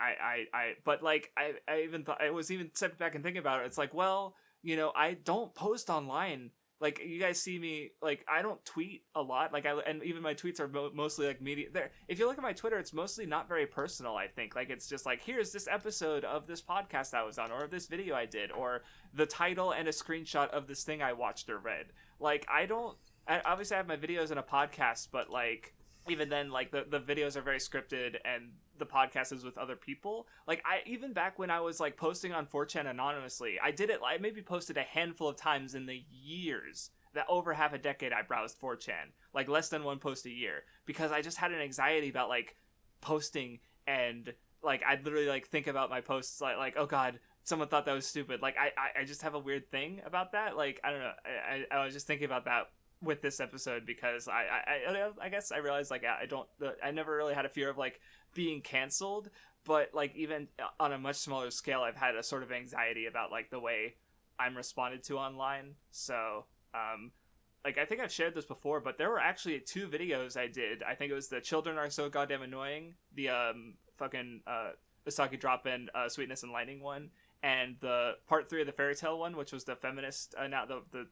but like, I even thought, I was even stepping back and thinking about it. It's like, well, I don't post online. Like, you guys see me, like, I don't tweet a lot. Like, and even my tweets are mostly like media. There, if you look at my Twitter, it's mostly not very personal, I think. Like, it's just like, here's this episode of this podcast I was on, or this video I did, or the title and a screenshot of this thing I watched or read. Like, obviously I have my videos in a podcast, but like, even then, like, the videos are very scripted, and the podcast is with other people. Like, even back when I was, like, posting on 4chan anonymously, I maybe posted a handful of times in the years that over half a decade I browsed 4chan. Like, less than one post a year. Because I just had an anxiety about, like, posting, and, like, I'd literally, like, think about my posts, like, oh god, someone thought that was stupid. Like, I just have a weird thing about that. Like, I don't know. I was just thinking about that with this episode, because I guess I realized, like, I never really had a fear of, like, being canceled, but, like, even on a much smaller scale, I've had a sort of anxiety about, like, the way I'm responded to online. So like, I think I've shared this before, but there were actually 2 videos I did. I think it was the Children Are So Goddamn Annoying, the fucking Usagi Drop and Sweetness and Lightning one, and the part 3 of the Fairy Tale one, which was the feminist, now the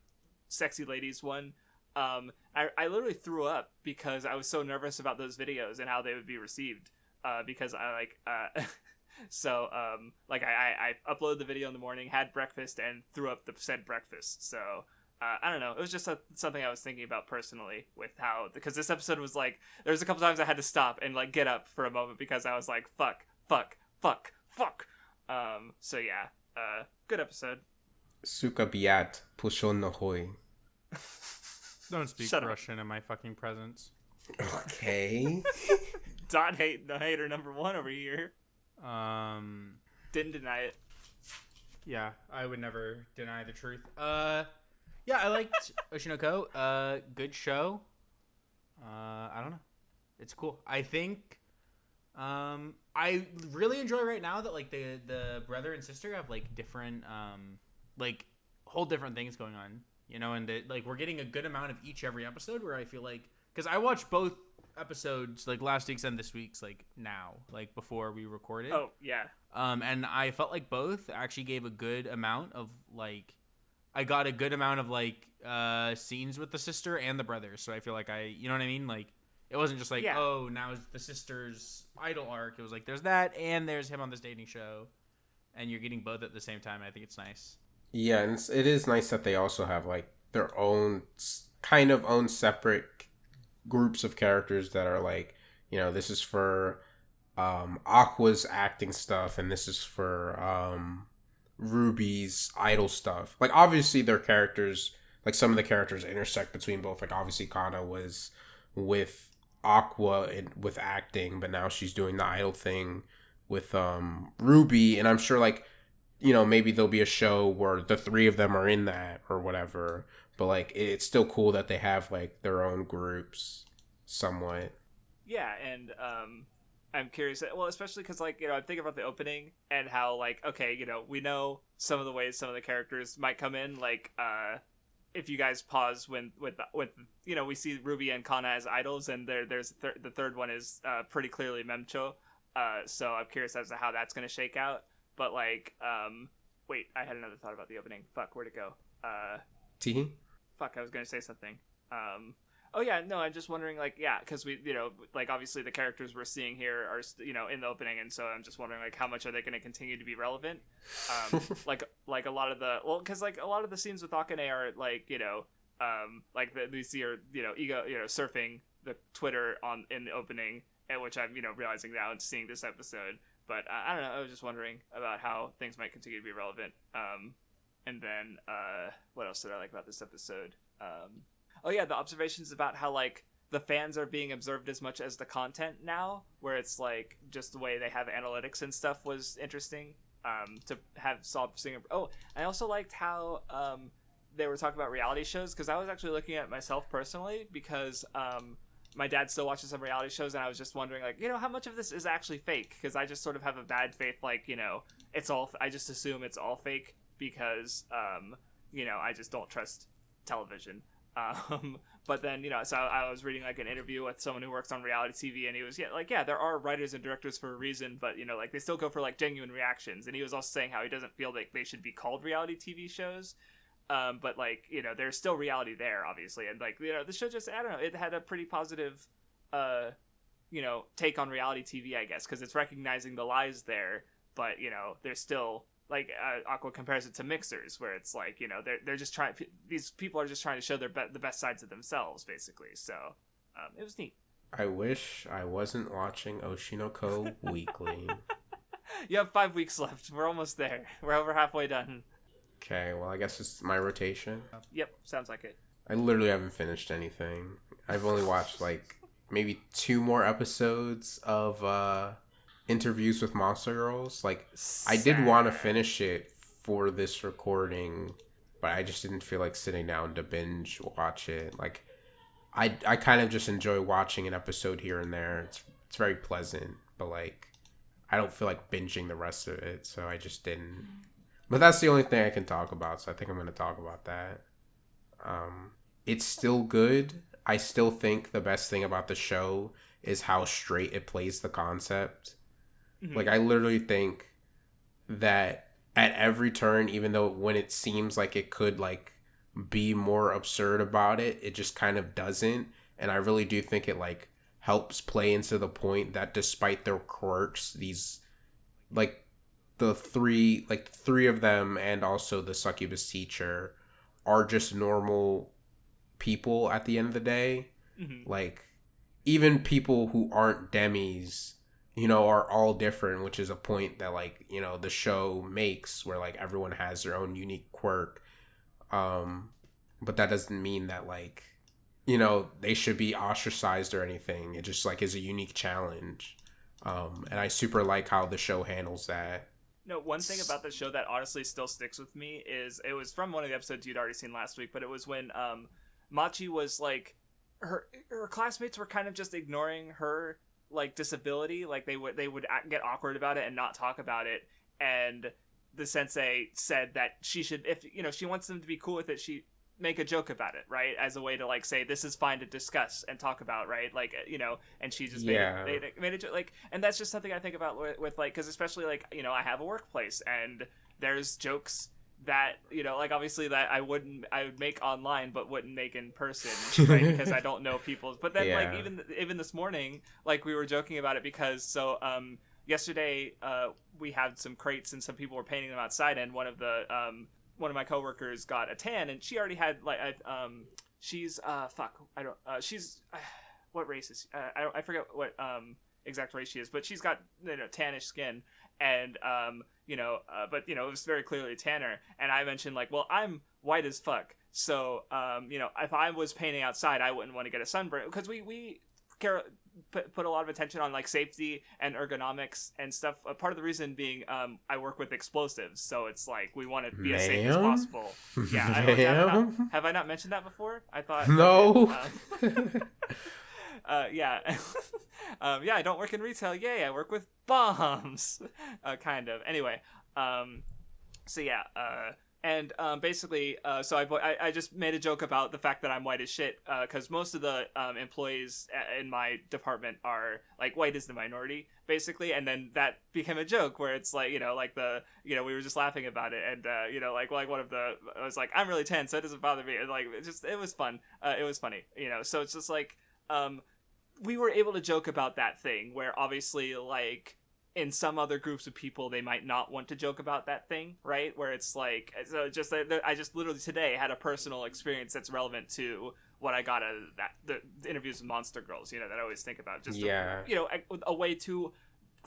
sexy ladies one. I literally threw up because I was so nervous about those videos and how they would be received. Because I like, like, I uploaded the video in the morning, had breakfast, and threw up the said breakfast. So, I don't know. It was just something I was thinking about personally with how, because this episode was like, there was a couple times I had to stop and, like, get up for a moment because I was like, fuck. So yeah, good episode. Suka biat pushon no hoi. Don't speak Russian in my fucking presence. Okay. Hater number 1 over here. Didn't deny it. Yeah, I would never deny the truth. Yeah, I liked Oshinoko. Good show. I don't know. It's cool. I think I really enjoy right now that, like, the brother and sister have, like, different like, whole different things going on. And like, we're getting a good amount of each every episode, where I feel like, because I watched both episodes, like, last week's and this week's, like, now, like, before we recorded. Oh, yeah. And I felt like both actually gave a good amount of, like, I got a good amount of, like, scenes with the sister and the brother. So I feel like you know what I mean? Like, It wasn't just like, Yeah. oh, now it's the sister's idol arc. It was like, there's that, and there's him on this dating show, and you're getting both at the same time. I think it's nice. Yeah, and it is nice that they also have like their own kind of own separate groups of characters that are like, you know, this is for Aqua's acting stuff, and this is for Ruby's idol stuff. Like, obviously their characters, like some of the characters intersect between both. Like, obviously Kana was with Aqua and with acting, but now she's doing the idol thing with Ruby, and I'm sure, like, you know, maybe there'll be a show where the three of them are in that or whatever, but like it's still cool that they have like their own groups somewhat. Yeah, and I'm curious, well, especially because, like, you know, I'm thinking about the opening and how, like, okay, you know, we know some of the ways some of the characters might come in, like, if you guys pause with you know, we see Ruby and Kana as idols, and there's the third one is pretty clearly Memcho, so I'm curious as to how that's going to shake out. But, like, wait, I had another thought about the opening. Fuck, where'd it go? T? Fuck, I was going to say something. Oh, yeah, no, I'm just wondering, like, yeah, because we, you know, like, obviously the characters we're seeing here are, you know, in the opening, and so I'm just wondering, like, how much are they going to continue to be relevant? Like a lot of the, well, because, like, a lot of the scenes with Akane are, like, you know, like, we see her, you know, surfing the Twitter in the opening, and which I'm, you know, realizing now and seeing this episode. But I don't know. I was just wondering about how things might continue to be relevant. And then what else did I like about this episode? Oh yeah, the observations about how, like, the fans are being observed as much as the content now, where it's like just the way they have analytics and stuff was interesting. To have Saw Singer. Oh, I also liked how they were talking about reality shows, because I was actually looking at it myself personally, because my dad still watches some reality shows, and I was just wondering, like, you know, how much of this is actually fake? Because I just sort of have a bad faith, like, you know, I just assume it's all fake because, you know, I just don't trust television. But then, you know, so I was reading, like, an interview with someone who works on reality TV, and he was, yeah, there are writers and directors for a reason, but, you know, like, they still go for, like, genuine reactions. And he was also saying how he doesn't feel like they should be called reality TV shows. But, like, you know, there's still reality there, obviously, and, like, you know, the show just, I don't know, it had a pretty positive, you know, take on reality TV, I guess, because it's recognizing the lies there, but, you know, there's still, like, Aqua compares it to mixers, where it's like, you know, they're just trying, these people are just trying to show the best sides of themselves, basically, so, it was neat. I wish I wasn't watching Oshinoko weekly. You have 5 weeks left, we're almost there, we're over halfway done. Okay, well, I guess it's my rotation. Yep, sounds like it. I literally haven't finished anything. I've only watched, like, maybe 2 more episodes of Interviews with Monster Girls. Like, I did want to finish it for this recording, but I just didn't feel like sitting down to binge watch it. Like, I kind of just enjoy watching an episode here and there. It's very pleasant, but, like, I don't feel like binging the rest of it, so I just didn't. But that's the only thing I can talk about, so I think I'm going to talk about that. It's still good. I still think the best thing about the show is how straight it plays the concept. Mm-hmm. Like, I literally think that at every turn, even though when it seems like it could, like, be more absurd about it, it just kind of doesn't. And I really do think it, like, helps play into the point that despite their quirks, these, like, the three of them and also the succubus teacher are just normal people at the end of the day. Mm-hmm. Like, even people who aren't demis, you know, are all different, which is a point that, like, you know, the show makes, where, like, everyone has their own unique quirk. But that doesn't mean that, like, you know, they should be ostracized or anything. It just, like, is a unique challenge. And I super like how the show handles that. No, one thing about the show that honestly still sticks with me is, it was from one of the episodes you'd already seen last week, but it was when Machi was, like, her classmates were kind of just ignoring her, like, disability. Like, they would get awkward about it and not talk about it, and the sensei said that she should, if, you know, she wants them to be cool with it, she make a joke about it, right, as a way to, like, say this is fine to discuss and talk about, right, like, you know, and she just made it like, and that's just something I think about with like, because especially, like, you know, I have a workplace and there's jokes that, you know, like obviously that I would make online but wouldn't make in person, right? Because I don't know people. But then like even this morning, like we were joking about it because yesterday we had some crates and some people were painting them outside, and one of my coworkers got a tan, and she already had like she's she's what race is I forget what exact race she is, but she's got, you know, tannish skin, and but you know, it was very clearly tanner, and I mentioned like, well, I'm white as fuck, so you know, if I was painting outside, I wouldn't want to get a sunburn, because we put a lot of attention on like safety and ergonomics and stuff. Part of the reason being I work with explosives, so it's like we want to be as safe as possible. Yeah, have I not mentioned that before? I thought no. Yeah. Yeah, I don't work in retail. Yay, I work with bombs. Kind of. Anyway, so yeah, and basically, so I just made a joke about the fact that I'm white as shit, because most of the employees in my department are like white is the minority, basically, and then that became a joke where it's like, you know, like we were just laughing about it, and you know, like one of the, I was like, I'm really tan, so it doesn't bother me, and like it was fun, it was funny, you know, so it's just like we were able to joke about that thing where obviously like in some other groups of people they might not want to joke about that thing, right? Where it's like, so just I just literally today had a personal experience that's relevant to what I got out of the interviews with Monster Girls, you know, that I always think about, just you know, a way to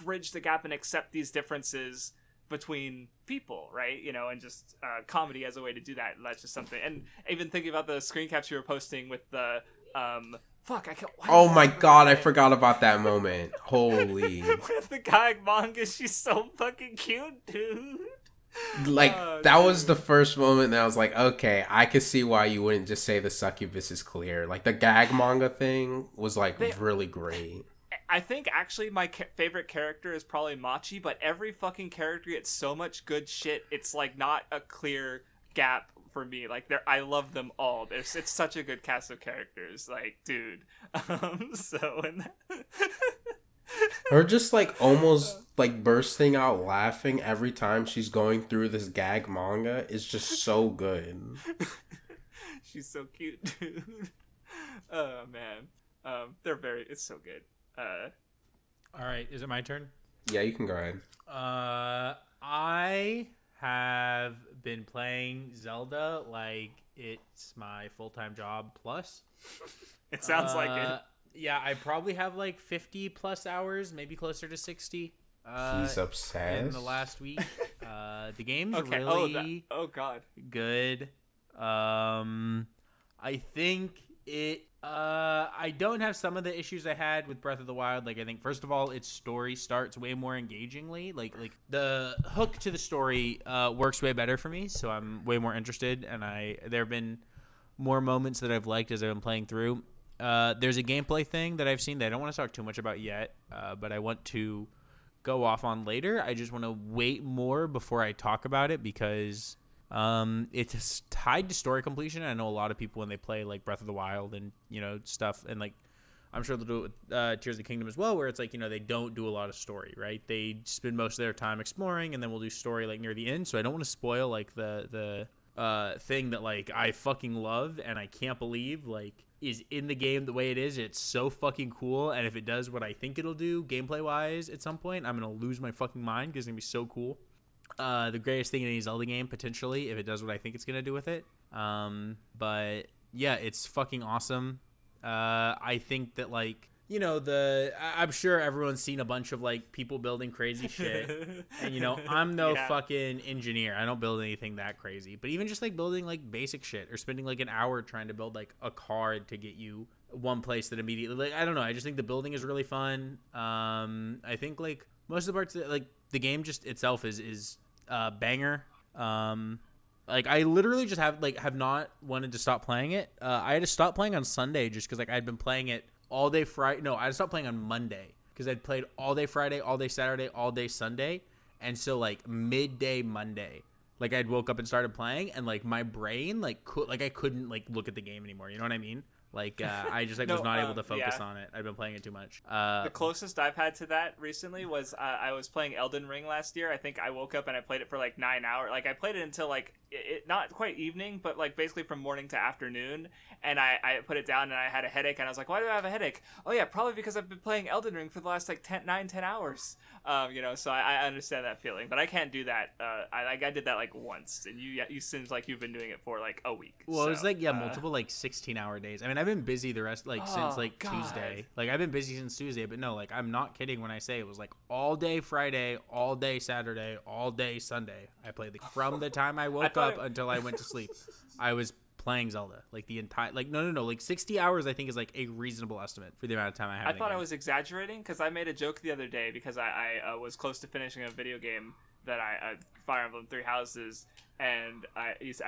bridge the gap and accept these differences between people, right? You know, and just comedy as a way to do that. That's just something. And even thinking about the screen caps you were posting with the oh my god, I forgot about that moment. Holy. With the guy manga, she's so fucking cute, dude. Like, that was the first moment that I was like, okay, I could see why you wouldn't just say the succubus is clear. Like, the gag manga thing was, like, really great. I think, actually, my favorite character is probably Machi, but every fucking character gets so much good shit, it's, like, not a clear gap for me. Like, I love them all. It's such a good cast of characters. Like, dude. So, and her just like almost like bursting out laughing every time she's going through this gag manga is just so good. She's so cute, dude. Oh man. It's so good. All right, is it my turn? Yeah, you can go ahead. I have been playing Zelda like it's my full-time job plus. It sounds like it. Yeah, I probably have like 50 plus hours, maybe closer to 60. He's obsessed. In the last week. The game's okay. really God. good. I think it I don't have some of the issues I had with Breath of the Wild. Like, I think first of all, its story starts way more engagingly. Like the hook to the story works way better for me, so I'm way more interested, and there have been more moments that I've liked as I've been playing through. There's a gameplay thing that I've seen that I don't want to talk too much about yet, but I want to go off on later. I just want to wait more before I talk about it because it's tied to story completion. I know a lot of people when they play like Breath of the Wild and, you know, stuff, and like I'm sure they'll do it with Tears of the Kingdom as well, where it's like, you know, they don't do a lot of story, right? They spend most of their time exploring, and then we'll do story like near the end. So I don't want to spoil like the thing that like I fucking love and I can't believe like is in the game the way it is. It's so fucking cool, and if it does what I think it'll do gameplay wise at some point, I'm gonna lose my fucking mind because it's gonna be so cool. The greatest thing in any Zelda game potentially if it does what I think it's gonna do with it. But yeah, it's fucking awesome. I think that like, you know, I'm sure everyone's seen a bunch of like people building crazy shit, and you know, I'm no fucking engineer. I don't build anything that crazy, but even just like building like basic shit or spending like an hour trying to build like a card to get you one place that immediately, like, I don't know. I just think the building is really fun. I think like most of the parts like the game just itself is banger. Like I literally just have not wanted to stop playing it. I had to stop playing on Sunday just because like I'd been playing it all day Friday. No, I stopped playing on Monday because I'd played all day Friday, all day Saturday, all day Sunday. And so like midday Monday, like I'd woke up and started playing, and like my brain like I couldn't like look at the game anymore. You know what I mean? Like I just like was not able to focus on it. I've been playing it too much. The closest I've had to that recently was I was playing Elden Ring last year. I think I woke up and I played it for like 9 hours. Like I played it until like it not quite evening, but like basically from morning to afternoon. And I put it down and I had a headache and I was like, why do I have a headache? Oh yeah, probably because I've been playing Elden Ring for the last like 10 hours. So I understand that feeling, but I can't do that. I did that like once, and you seems like you've been doing it for like a week. Well, it was like multiple like 16-hour days. I mean, I've been busy the rest since like Tuesday. Like I've been busy since Tuesday, but no, like I'm not kidding when I say it was like all day Friday, all day Saturday, all day Sunday. I played from the time I woke up until I went to sleep. I was playing Zelda like the entire no like 60 hours I think is like a reasonable estimate for the amount of time I have. I thought I was exaggerating because I made a joke the other day because I was close to finishing a video game that I Fire Emblem Three Houses, and I was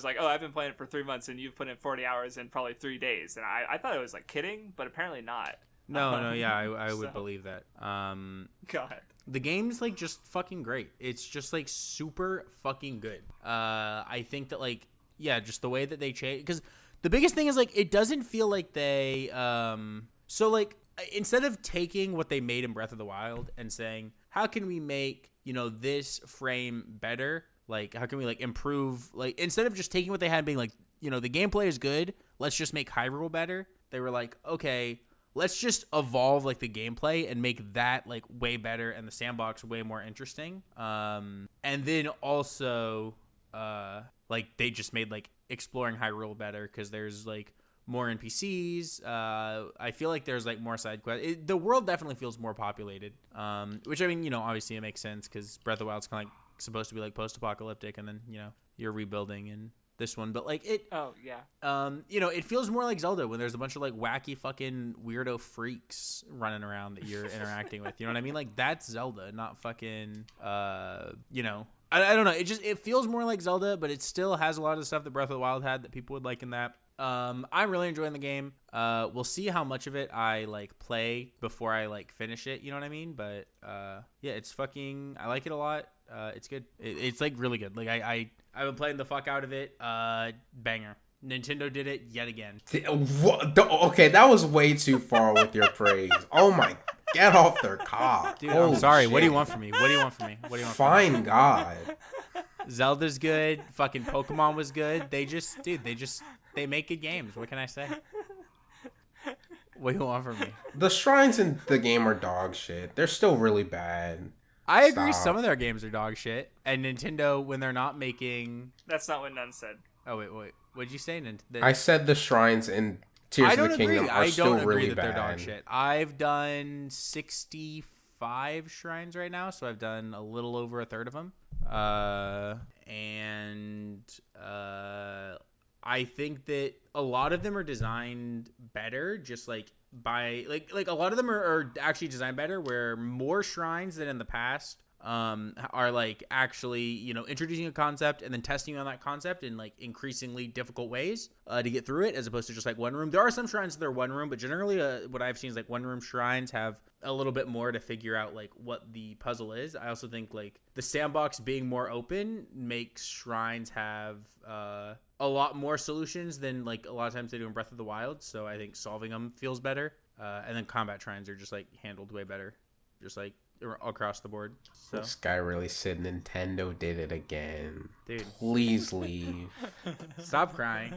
like, oh, I've been playing it for 3 months and you've put in 40 hours in probably 3 days, and I thought it was like kidding, but apparently not. No, yeah, I would believe that. God. The game's like just fucking great. It's just like super fucking good. I think that like, yeah, just the way that they change, because the biggest thing is like it doesn't feel like they so like instead of taking what they made in Breath of the Wild and saying, how can we make, this frame better? Like, how can we like improve, like instead of just taking what they had and being like, the gameplay is good, let's just make Hyrule better. They were like, okay, let's just evolve like the gameplay and make that like way better and the sandbox way more interesting. And then also like they just made like exploring Hyrule better because there's like more NPCs. I feel like there's like more side quests. The world definitely feels more populated, which I mean, obviously it makes sense because Breath of the Wild's kind of like supposed to be like post-apocalyptic, and then you're rebuilding and this one, but like it it feels more like Zelda when there's a bunch of like wacky fucking weirdo freaks running around that you're interacting with, you know what I mean? Like that's Zelda, not fucking I don't know, it feels more like Zelda, but it still has a lot of the stuff that Breath of the Wild had that people would like in that. I'm really enjoying the game. We'll see how much of it I like play before I like finish it, you know what I mean? But yeah, it's fucking, I like it a lot. It's good. It's like really good. Like I've been playing the fuck out of it. Banger. Nintendo did it yet again. Okay, that was way too far with your praise. Oh my, get off their cock. Dude, I'm sorry. Shit. What do you want from me? Fine, God. Zelda's good. Fucking Pokemon was good. They make good games. What can I say? What do you want from me? The shrines in the game are dog shit. They're still really bad. I agree. Some of their games are dog shit. And Nintendo, when they're not making... That's not what Nun said. Oh, wait. What'd you say? I said the shrines in Tears of the Kingdom are still really bad. I don't agree that they're dog shit. I've done 65 shrines right now, so I've done a little over a third of them. I think that a lot of them are designed better, just like by like a lot of them are actually designed better, where more shrines than in the past are like actually introducing a concept and then testing on that concept in like increasingly difficult ways to get through it, as opposed to just like one room. There are some shrines that are one room, but generally what I've seen is like one room shrines have a little bit more to figure out like what the puzzle is. I also think like the sandbox being more open makes shrines have a lot more solutions than like a lot of times they do in Breath of the Wild, so I think solving them feels better. And then combat shrines are just like handled way better, just like across the board. So. This guy really said Nintendo did it again. Dude, please leave. Stop crying.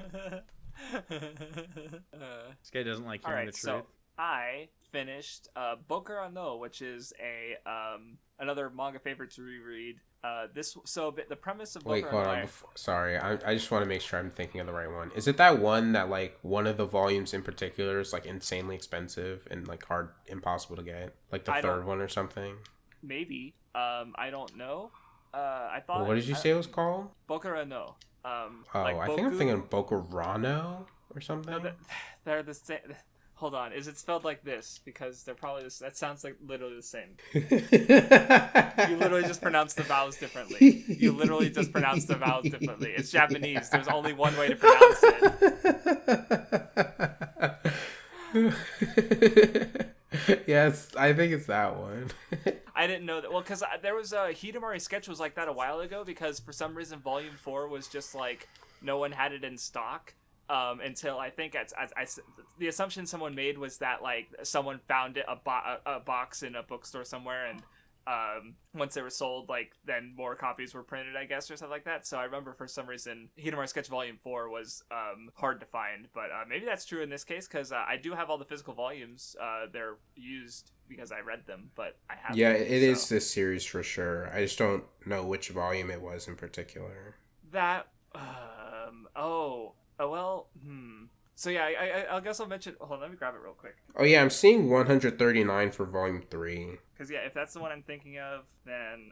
This guy doesn't like hearing the truth. So I finished Bokurano, which is another manga favorite to reread. The premise of Bokurano... Wait, hold on. Sorry, I just want to make sure I'm thinking of the right one. Is it that one that like one of the volumes in particular is like insanely expensive and like impossible to get? Like the third one or something? Maybe. I don't know. I thought. What did you say it was called? Bokurano. I think I'm thinking Bokurano or something. No, they're the same. Hold on, is it spelled like this? Because they're probably that sounds like literally the same. You literally just pronounce the vowels differently. It's Japanese. There's only one way to pronounce it. Yes, I think it's that one. I didn't know that. Well, because there was a Hidamari sketch was like that a while ago, because for some reason Volume 4 was just like no one had it in stock. until I think the assumption someone made was that like someone found it a box in a bookstore somewhere, and once they were sold, like then more copies were printed, I guess, or something like that. So I remember for some reason Hidamari Sketch Volume 4 was hard to find, but maybe that's true in this case, because I do have all the physical volumes. They're used because I read them, but I have it is this series for sure. I just don't know which volume it was in particular. That so yeah, I guess I'll mention. Hold on, let me grab it real quick. Oh yeah, I'm seeing 139 for volume 3. Because yeah, if that's the one I'm thinking of, then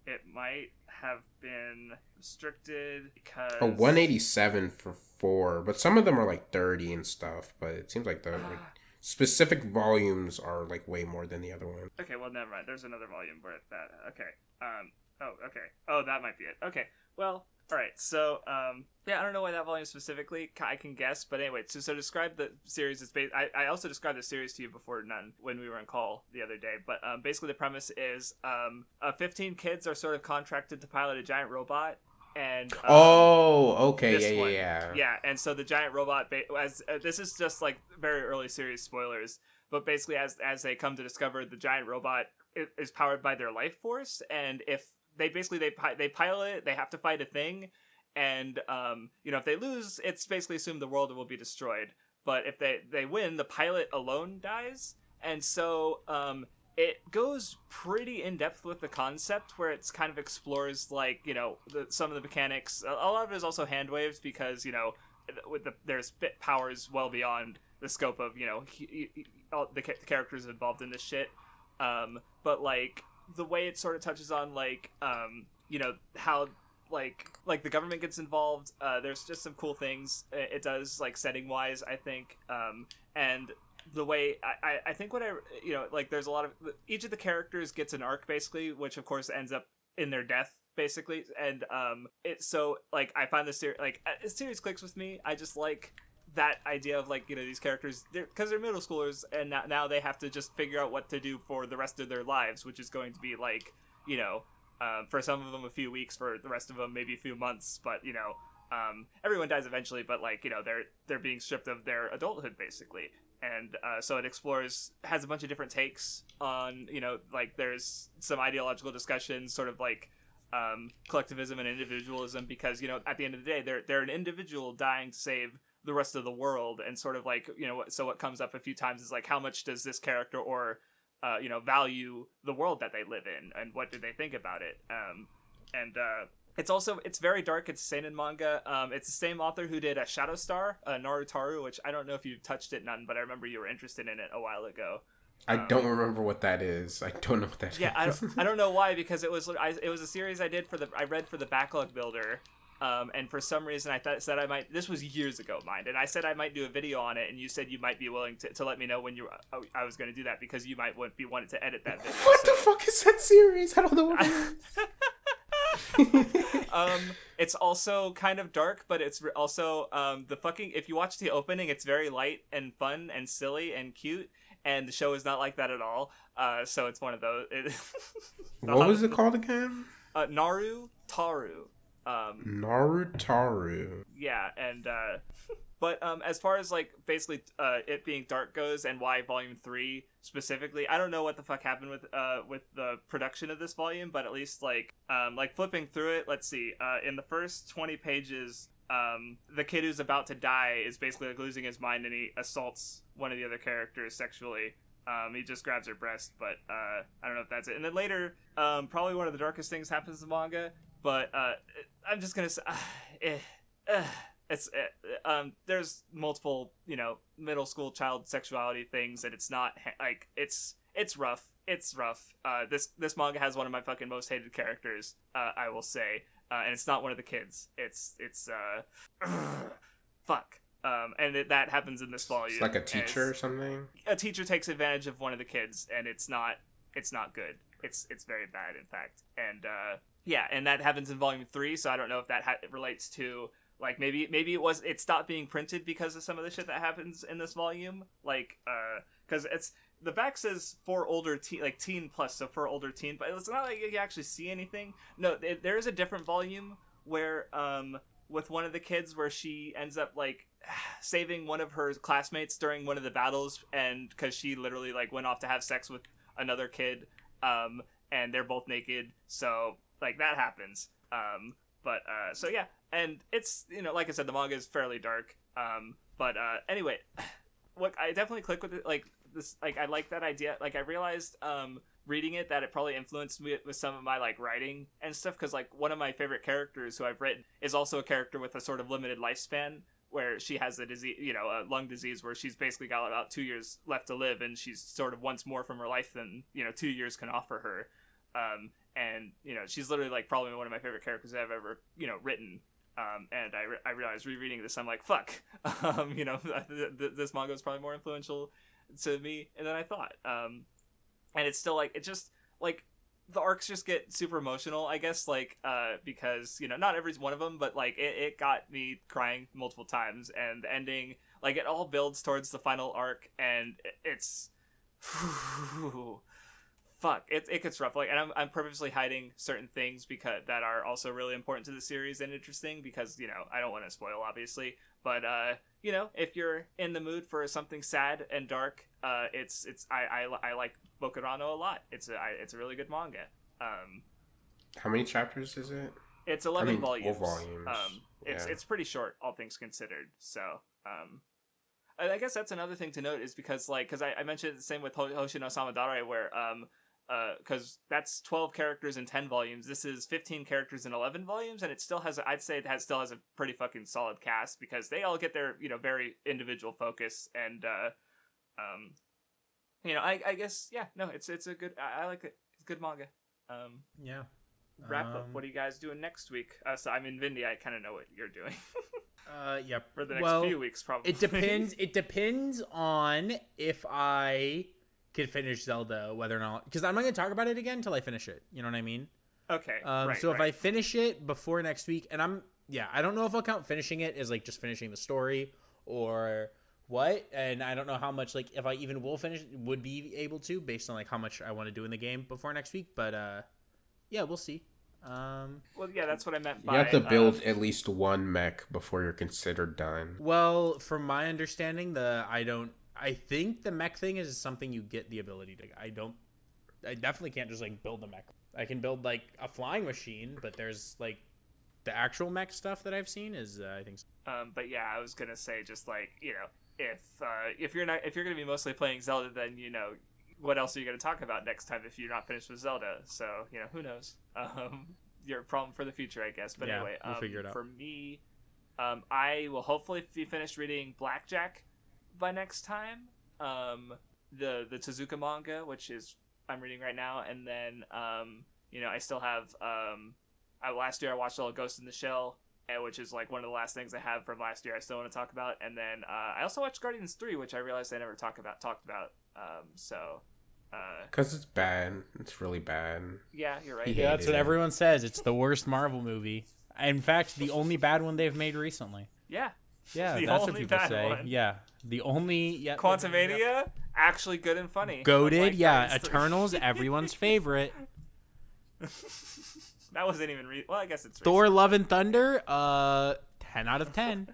it might have been restricted because 187 for 4, but some of them are like 30 and stuff. But it seems like the like specific volumes are like way more than the other one. Okay, well never mind. There's another volume where that. Okay. Oh, that might be it. Okay. Well. All right, so yeah, I don't know why that volume specifically. I can guess, but anyway. So describe the series. It's I also described the series to you before when we were on call the other day. But basically, the premise is 15 kids are sort of contracted to pilot a giant robot, and yeah. And so the giant robot, this is just like very early series spoilers, but basically, as they come to discover, the giant robot is powered by their life force, and if they pilot it, they have to fight a thing, and if they lose, it's basically assumed the world will be destroyed. But if they win, the pilot alone dies, and so it goes pretty in depth with the concept, where it's kind of explores like some of the mechanics. A lot of it is also hand waves, because there's bit powers well beyond the scope of all the characters involved in this shit. But like the way it sort of touches on like how like the government gets involved, there's just some cool things it does, like setting wise, I think, and the way I think what there's a lot of each of the characters gets an arc basically, which of course ends up in their death basically, and it's so like I find this series series clicks with me. I just like that idea of like these characters, because they're middle schoolers, and now they have to just figure out what to do for the rest of their lives, which is going to be like for some of them a few weeks, for the rest of them maybe a few months, but everyone dies eventually, but like they're being stripped of their adulthood basically. And so it has a bunch of different takes on like there's some ideological discussions, sort of like collectivism and individualism, because at the end of the day they're an individual dying to save the rest of the world, and sort of like so what comes up a few times is like, how much does this character or value the world that they live in, and what do they think about it? It's very dark. It's seinen manga. It's the same author who did a Shadow Star, Narutaru, which I don't know if you've touched it none, but I remember you were interested in it a while ago. I don't remember what that is. I don't know what that is. Yeah, I don't know why, because it was a series I read for the backlog builder. And for some reason said I might. This was years ago, mind, and I said I might do a video on it, and you said you might be willing to let me know when I was going to do that, because you might wanted to edit that video. What the fuck is that series? I don't know what it is. It's also kind of dark, but it's also if you watch the opening, it's very light and fun and silly and cute, and the show is not like that at all. So it's one of those. What was it called again? Narutaru. Narutaru. Yeah, and but as far as like basically it being dark goes, and why volume 3 specifically, I don't know what the fuck happened with the production of this volume, but at least like flipping through it, let's see, in the first 20 pages, the kid who's about to die is basically like losing his mind, and he assaults one of the other characters sexually. He just grabs her breast, but I don't know if that's it. And then later, probably one of the darkest things happens in the manga. But I'm just gonna say, there's multiple, middle school child sexuality things, and it's not like it's rough. It's rough. This manga has one of my fucking most hated characters, I will say, and it's not one of the kids. It's fuck. And that happens in this volume. It's like a teacher or something. A teacher takes advantage of one of the kids, and it's not good. It's very bad, in fact. And yeah, and that happens in volume 3. So I don't know if that relates to like maybe it stopped being printed because of some of the shit that happens in this volume. Like because it's the back says for older teen, like teen plus, so for older teen, but it's not like you actually see anything. No, there is a different volume where with one of the kids where she ends up like saving one of her classmates during one of the battles, and because she literally like went off to have sex with another kid, and they're both naked, so like that happens. So yeah, and it's, you know, like I said, the manga is fairly dark. Anyway, what I definitely click with it, like this, like I like that idea. Like I realized reading it that it probably influenced me with some of my like writing and stuff, because like one of my favorite characters who I've written is also a character with a sort of limited lifespan, where she has a disease, you know, a lung disease, where she's basically got about 2 years left to live, and she's sort of wants more from her life than, you know, 2 years can offer her. And you know, she's literally like probably one of my favorite characters I've ever, you know, written. And I realized rereading this, I'm like, fuck, you know, this manga is probably more influential to me than I thought. And it's still like, it just like the arcs just get super emotional, I guess, like because, you know, not every one of them, but like it got me crying multiple times, and the ending, like it all builds towards the final arc, and it's fuck, it gets rough. Like, and I'm purposely hiding certain things because that are also really important to the series and interesting, because, you know, I don't want to spoil, obviously, but you know, if you're in the mood for something sad and dark, I like Bokurano a lot. It's a really good manga. How many chapters is it? It's 11 volumes. 4 volumes. It's pretty short, all things considered. So I guess that's another thing to note, is because I mentioned the same with Hoshi no Samadare, where because that's 12 characters in 10 volumes. This is 15 characters in 11 volumes, and it still has, I'd say it still has a pretty fucking solid cast, because they all get their, you know, very individual focus, and you know, I guess, yeah, no, it's a good, I like it. It's a good manga. Yeah. Wrap up. What are you guys doing next week? So I'm in Vindy. I kind of know what you're doing. Yep. For the next few weeks, probably. It depends. It depends on if I could finish Zelda, whether or not, because I'm not going to talk about it again until I finish it. You know what I mean? Okay. If I finish it before next week, and I don't know if I'll count finishing it as like just finishing the story or what, and I don't know how much, like, if I even would be able to, based on like how much I want to do in the game before next week. But yeah, we'll see. Well, yeah, that's what I meant by... You have to build at least one mech before you're considered done. Well, from my understanding, I think the mech thing is something you get the ability to... I definitely can't just like build a mech. I can build like a flying machine, but there's like the actual mech stuff that I've seen is I think. But yeah, I was gonna say, just like, you know, if you're gonna be mostly playing Zelda, then, you know, what else are you gonna talk about next time if you're not finished with Zelda? So, you know, who knows? Your problem for the future, I guess. But yeah, anyway, we'll figure it out. For me, I will hopefully be finished reading Blackjack by next time. The Tezuka manga, which is I'm reading right now, and then you know, I still have last year I watched all of Ghost in the Shell, which is like one of the last things I have from last year I still want to talk about, and then I also watched Guardians 3, which I realized I never talked about. Because it's bad. It's really bad. Yeah, you're right. Yeah, that's what everyone says. It's the worst Marvel movie. In fact, the only bad one they've made recently. Yeah. Yeah, the that's what people say. One. Yeah, the only... Yeah, Quantumania, actually good and funny. Goated, yeah. Eternals, everyone's favorite. That wasn't even... well, I guess it's... Thor, Love and Thunder, 10 out of 10.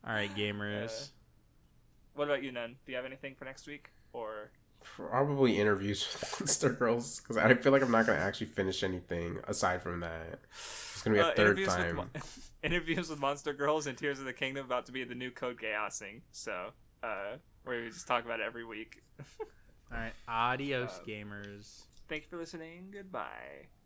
All right, gamers. What about you, Nun? Do you have anything for next week? Or... Probably interviews with Monster Girls, because I feel like I'm not going to actually finish anything aside from that. It's going to be a third time. Interviews with Monster Girls and Tears of the Kingdom about to be the new Code Geassing. So, where we just talk about it every week. All right, adios, gamers. Thank you for listening. Goodbye.